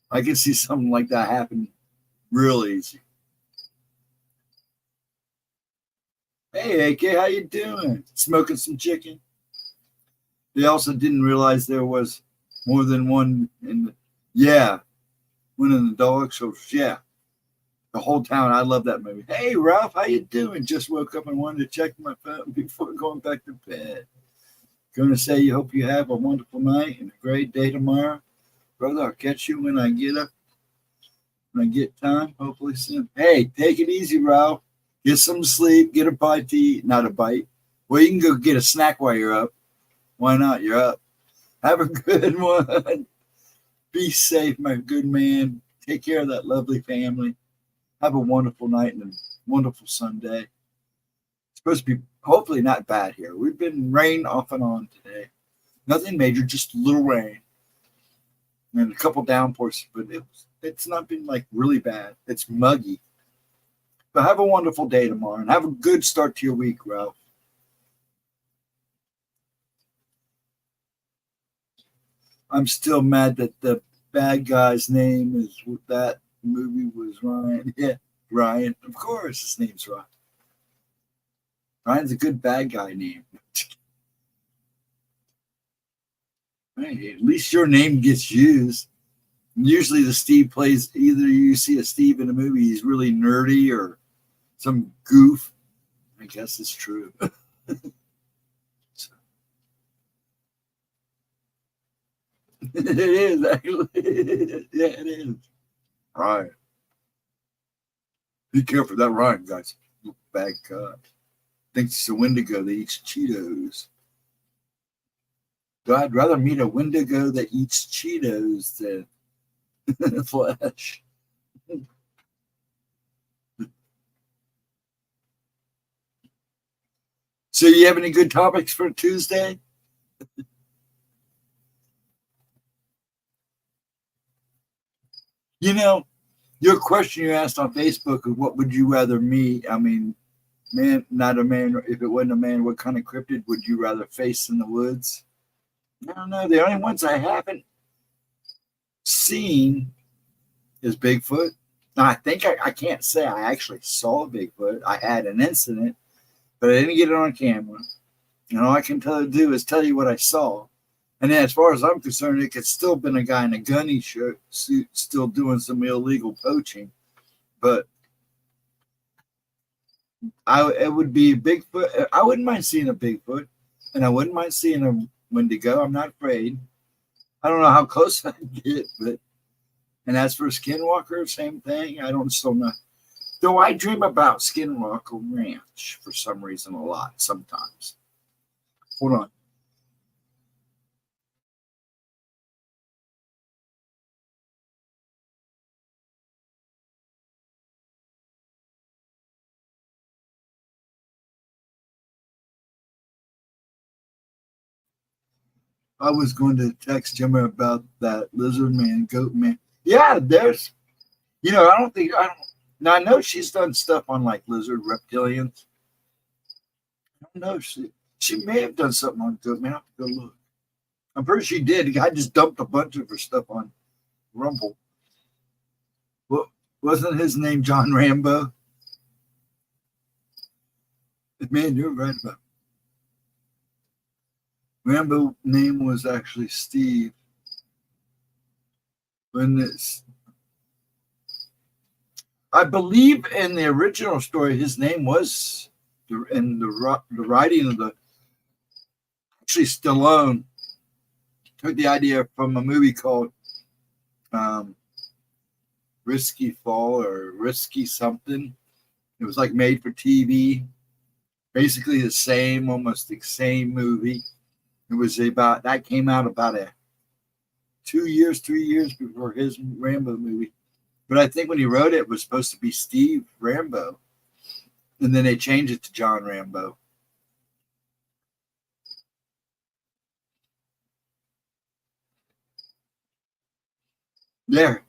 I can see something like that happen real easy. Hey, AK, how you doing? Smoking some chicken? They also didn't realize there was more than one yeah, one in the dog. So yeah, the whole town. I love that movie. Hey, Ralph, how you doing? Just woke up and wanted to check my phone before going back to bed. Going to say you hope you have a wonderful night and a great day tomorrow. Brother, I'll catch you when I get up, when I get time, hopefully soon. Hey, take it easy, Ralph. Get some sleep, get a bite to eat. Not a bite. Well, you can go get a snack while you're up. Why not? You're up. Have a good one. Be safe, my good man. Take care of that lovely family. Have a wonderful night and a wonderful Sunday. It's supposed to be hopefully not bad here. We've been rain off and on today. Nothing major, just a little rain. And a couple downpours, but it's not been like really bad. It's muggy. But have a wonderful day tomorrow and have a good start to your week, Ralph. I'm still mad that the bad guy's name is what that movie was Ryan. Yeah, Ryan. Of course, his name's Ryan. Ryan's a good bad guy name. Hey, at least your name gets used. Usually the Steve plays, either you see a Steve in a movie, he's really nerdy or some goof. I guess it's true. It is actually. Yeah, it is. Ryan. Be careful that Ryan guy's a bad guy. Thinks it's a Wendigo that eats Cheetos. I'd rather meet a Wendigo that eats Cheetos than flesh. So, you have any good topics for Tuesday? Your question you asked on Facebook of what would you rather meet? I mean, man, not a man. If it wasn't a man, what kind of cryptid would you rather face in the woods? I don't know. The only ones I haven't seen is Bigfoot. Now, I think I can't say I actually saw Bigfoot. I had an incident, but I didn't get it on camera. And all I can do is tell you what I saw. And then as far as I'm concerned, it could still been a guy in a gunny suit still doing some illegal poaching. But it would be a Bigfoot. I wouldn't mind seeing a Bigfoot, and I wouldn't mind seeing a Wendigo. I'm not afraid. I don't know how close I can get, but and as for Skinwalker, same thing. I don't still know. Though I dream about Skinwalker Ranch for some reason a lot sometimes. Hold on. I was going to text Gemma about that lizard man, goat man. Yeah, there's, I don't think, I don't, now I know she's done stuff on like lizard reptilians. I don't know. She may have done something on goat man. I have to go look. I'm pretty sure she did. I just dumped a bunch of her stuff on Rumble. Well, wasn't his name John Rambo? Man, you're right about it. Rambo name was actually Steve. I believe in the original story, his name was in the writing of actually Stallone took the idea from a movie called Risky Fall or Risky something. It was like made for TV. Basically almost the same movie. It was that came out about 3 years before his Rambo movie. But I think when he wrote it, it was supposed to be Steve Rambo. And then they changed it to John Rambo. There.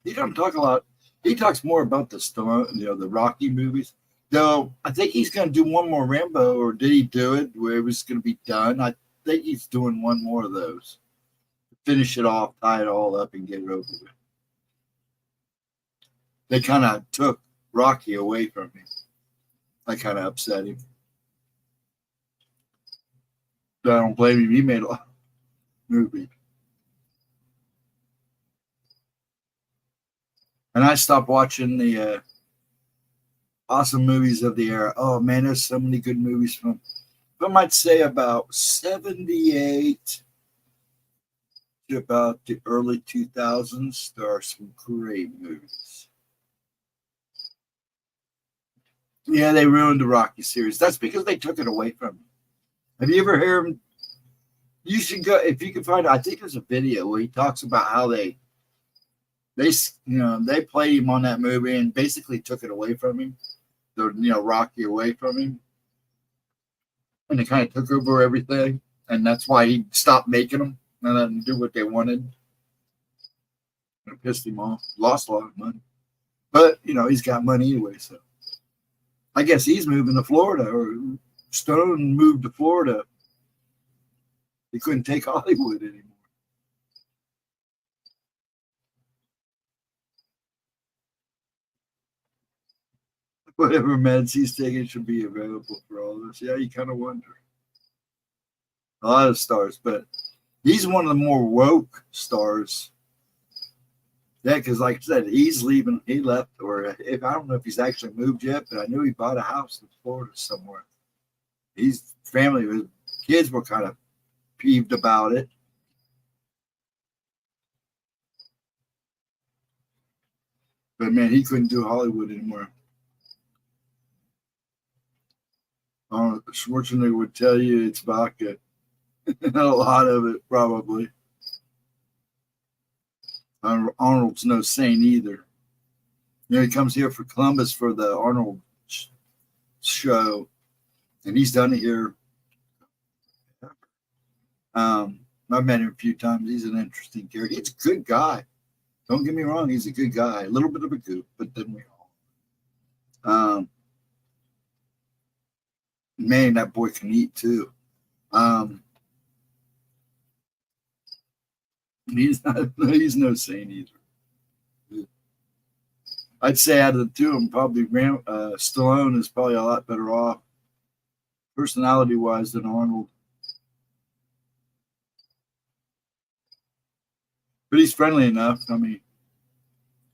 He doesn't talk a lot. He talks more about the Stallone, the Rocky movies. Though I think he's going to do one more Rambo, or did he do it where it was going to be done? I think he's doing one more of those. Finish it off, tie it all up, and get it over with. They kind of took Rocky away from him. That kind of upset him. But I don't blame him. He made a lot of movies. And I stopped watching the awesome movies of the era. Oh, man, there's so many good movies from, I might say about 78 to about the early 2000s. There are some great movies. Yeah, they ruined the Rocky series. That's because they took it away from him. Have you ever heard him? You should go, if you can find it. I think there's a video where he talks about how they played him on that movie and basically took it away from him. Rocky away from him. And they kind of took over everything. And that's why he stopped making them and let them do what they wanted. And it pissed him off. Lost a lot of money. But, he's got money anyway, so. I guess he's moving to Florida, or Stone moved to Florida. He couldn't take Hollywood anymore. Whatever meds he's taking should be available for all this. Yeah, you kind of wonder. A lot of stars, but he's one of the more woke stars. Yeah, because like I said, he's leaving. He left, or if I don't know if he's actually moved yet, but I knew he bought a house in Florida somewhere. His kids were kind of peeved about it. But man, he couldn't do Hollywood anymore. Schwarzenegger would tell you it's vodka. A lot of it, probably. Arnold's no saint either. He comes here for Columbus for the Arnold show, and he's done it here. I've met him a few times. He's an interesting character. He's a good guy. Don't get me wrong. He's a good guy. A little bit of a goof, but then we all. Man, that boy can eat too. He's no saint either. I'd say out of the two of them, probably Stallone is probably a lot better off. personality-wise than Arnold. But he's friendly enough. I mean,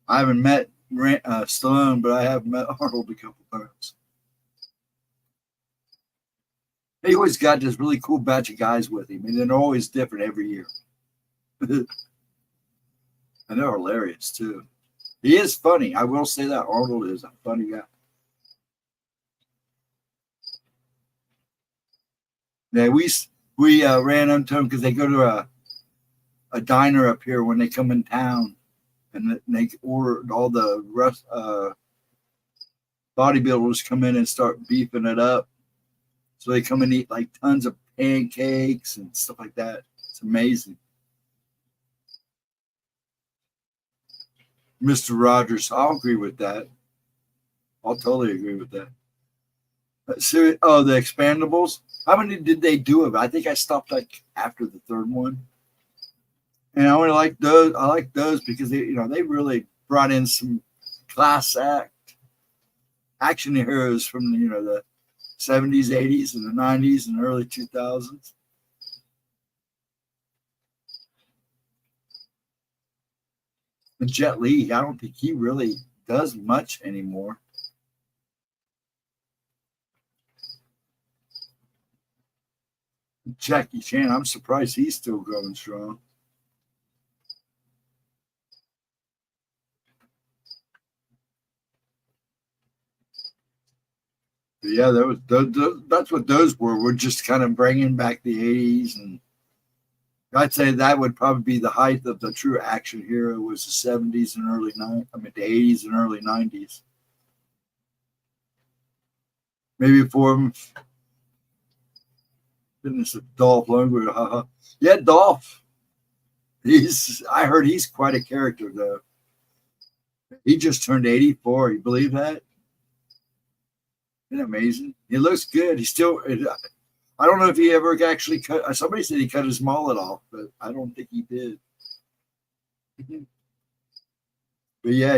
I haven't met Stallone, but I have met Arnold a couple times. He always got this really cool batch of guys with him, and they're always different every year. And they're hilarious, too. He is funny. I will say that. Arnold is a funny guy. Yeah, we ran into him because they go to a diner up here when they come in town, and they ordered all the bodybuilders come in and start beefing it up. So they come and eat like tons of pancakes and stuff like that. It's amazing. Mr. Rogers, I'll agree with that. I'll totally agree with that. So, the Expandables. How many did they do of it? I think I stopped like after the third one. And I only like those. I like those because they really brought in some class action heroes from the 70s, 80s, and the 90s, and early 2000s. And Jet Li, I don't think he really does much anymore. Jackie Chan, I'm surprised he's still going strong. But yeah, that's what those were. We're just kind of bringing back the 80s, and I'd say that would probably be the height of the true action hero was the 70s and the 80s and early 90s. Maybe for goodness of Dolph Lundgren. Yeah, Dolph. I heard he's quite a character though. He just turned 84. You believe that? Isn't it amazing? He looks good. He's still. I don't know if he ever actually cut. Somebody said he cut his mullet off, but I don't think he did. But yeah,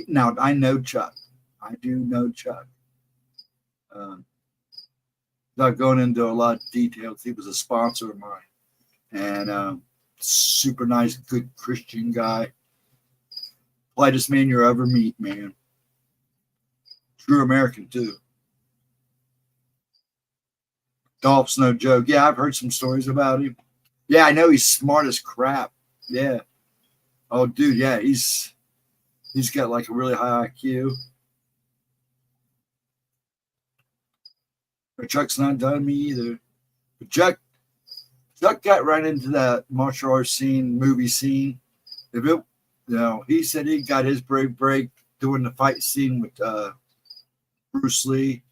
now I know Chuck. I do know Chuck. Not going into a lot of details. He was a sponsor of mine, and super nice, good Christian guy. Politest man you ever meet, man. True American too. Dolph's no joke. Yeah, I've heard some stories about him. Yeah, I know he's smart as crap. Yeah. Oh, dude, yeah, he's got like a really high IQ. But Chuck's not done me either. But Chuck got right into that martial arts movie scene. He said he got his break doing the fight scene with Bruce Lee.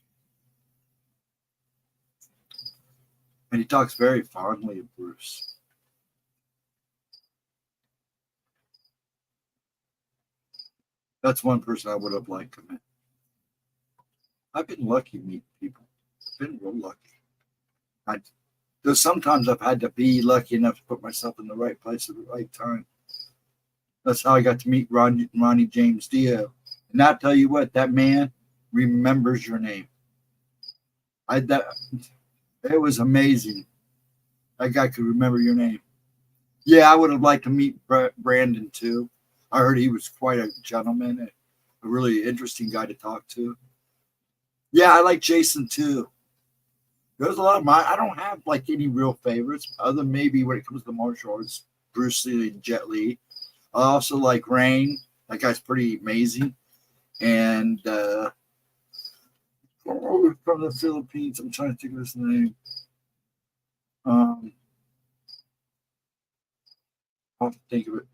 And he talks very fondly of Bruce. That's one person I would have liked to meet. I've been lucky to meet people. I've been real lucky. Though sometimes I've had to be lucky enough to put myself in the right place at the right time. That's how I got to meet Ronnie James Dio. And I'll tell you what, that man remembers your name. It was amazing. That guy could remember your name. Yeah, I would have liked to meet Brandon too. I heard he was quite a gentleman, a really interesting guy to talk to. Yeah, I like Jason too. There's a lot of I don't have like any real favorites, other than maybe when it comes to martial arts, Bruce Lee and Jet Li. I also like Rain. That guy's pretty amazing. And from the Philippines, I'm trying to think of his name. I'll have to think of it.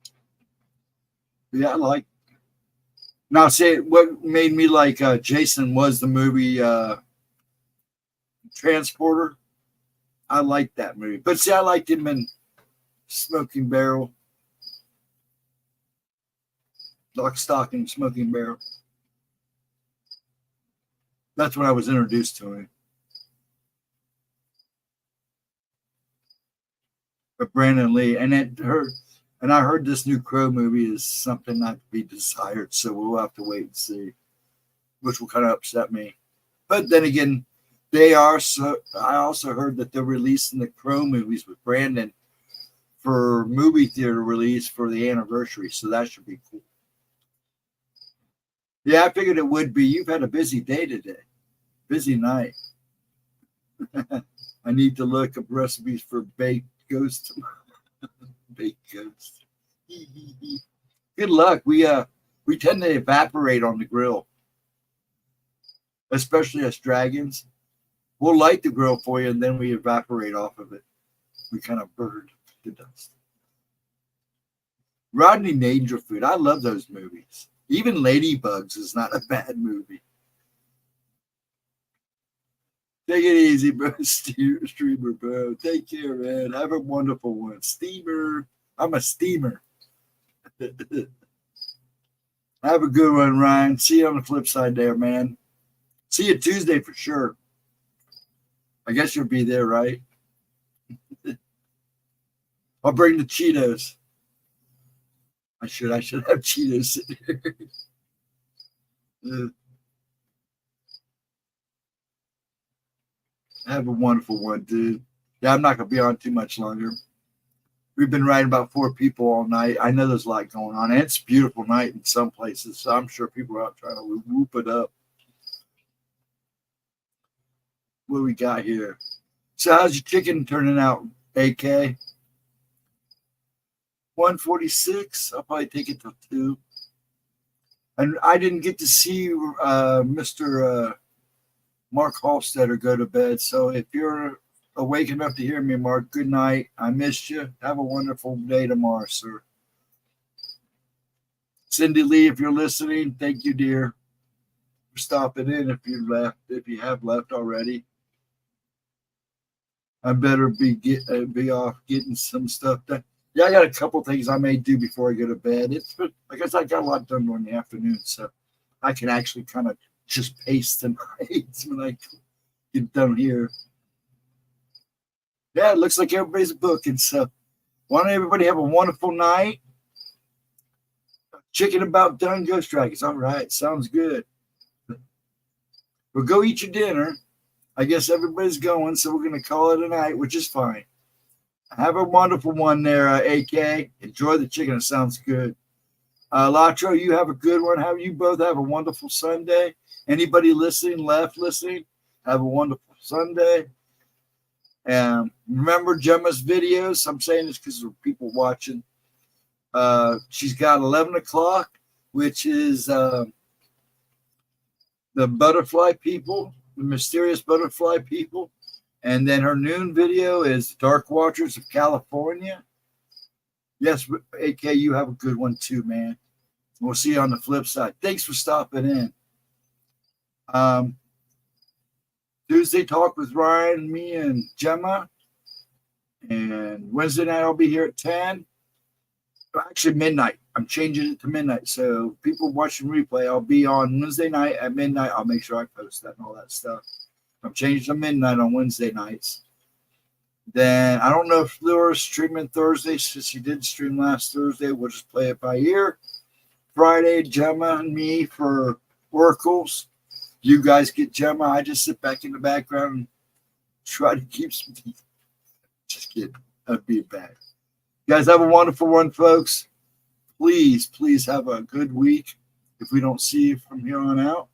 But yeah, I like. Now, say what made me like Jason was the movie Transporter. I liked that movie, but see, I liked him in Smoking Barrel, Lock, Stock, and Smoking Barrel. That's when I was introduced to him. But Brandon Lee, and I heard this new Crow movie is something not to be desired, so we'll have to wait and see, which will kind of upset me. But then again, They are. So I also heard that they're releasing the Crow movies with Brandon for movie theater release for the anniversary. So that should be cool. Yeah, I figured it would be. You've had a busy day today. Busy night. I need to look up recipes for baked ghost. Baked ghost. Good luck. We tend to evaporate on the grill, especially us dragons. We'll light the grill for you and then we evaporate off of it. We kind of burn to dust. Rodney Dangerfield. I love those movies. Even Ladybugs is not a bad movie. Take it easy, bro. Streamer, bro. Take care, man. Have a wonderful one. Steamer. I'm a steamer. Have a good one, Ryan. See you on the flip side there, man. See you Tuesday for sure. I guess you'll be there, right? I'll bring the Cheetos. I should have Cheetos sitting here. Have a wonderful one, dude. Yeah, I'm not going to be on too much longer. We've been riding about 4 people all night. I know there's a lot going on. And it's a beautiful night in some places, so I'm sure people are out trying to whoop it up. What do we got here? So how's your chicken turning out, AK? 146. I'll probably take it to 2. And I didn't get to see Mr. Mark Hofstetter go to bed. So if you're awake enough to hear me, Mark, good night. I missed you. Have a wonderful day tomorrow, sir. Cindy Lee, if you're listening, thank you, dear, for stopping in. If you have left already, I better be off getting some stuff done. Yeah, I got a couple things I may do before I go to bed. I guess I got a lot done during the afternoon, so I can actually kind of just pace tonight when I get done here. Yeah, it looks like everybody's booking, so why don't everybody have a wonderful night? Chicken about done, Ghost Dragons. All right, sounds good. Well, go eat your dinner. I guess everybody's going, so we're going to call it a night, which is fine. Have a wonderful one there, AK. Enjoy the chicken. It sounds good. Latro, you have a good one. You both have a wonderful Sunday. Anybody listening, have a wonderful Sunday. And remember Gemma's videos. I'm saying this because there are people watching. She's got 11 o'clock, which is the butterfly people, the mysterious butterfly people. And then her noon video is Dark Watchers of California. Yes, AK, you have a good one too, man. We'll see you on the flip side. Thanks for stopping in. Tuesday talk with Ryan, me, and Gemma. And Wednesday night I'll be here at 10. Actually, midnight. I'm changing it to midnight. So people watching replay, I'll be on Wednesday night at midnight. I'll make sure I post that and all that stuff. I'm changing to midnight on Wednesday nights. Then I don't know if Laura's streaming Thursday, since she did stream last Thursday. We'll just play it by ear. Friday, Gemma and me for oracles. You guys get Gemma. I just sit back in the background and try to keep some. Just kidding. That'd be bad. You guys have a wonderful one, folks. Please have a good week. If we don't see you from here on out,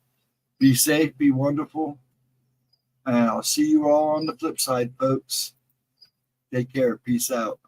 be safe, be wonderful. And I'll see you all on the flip side, folks. Take care. Peace out.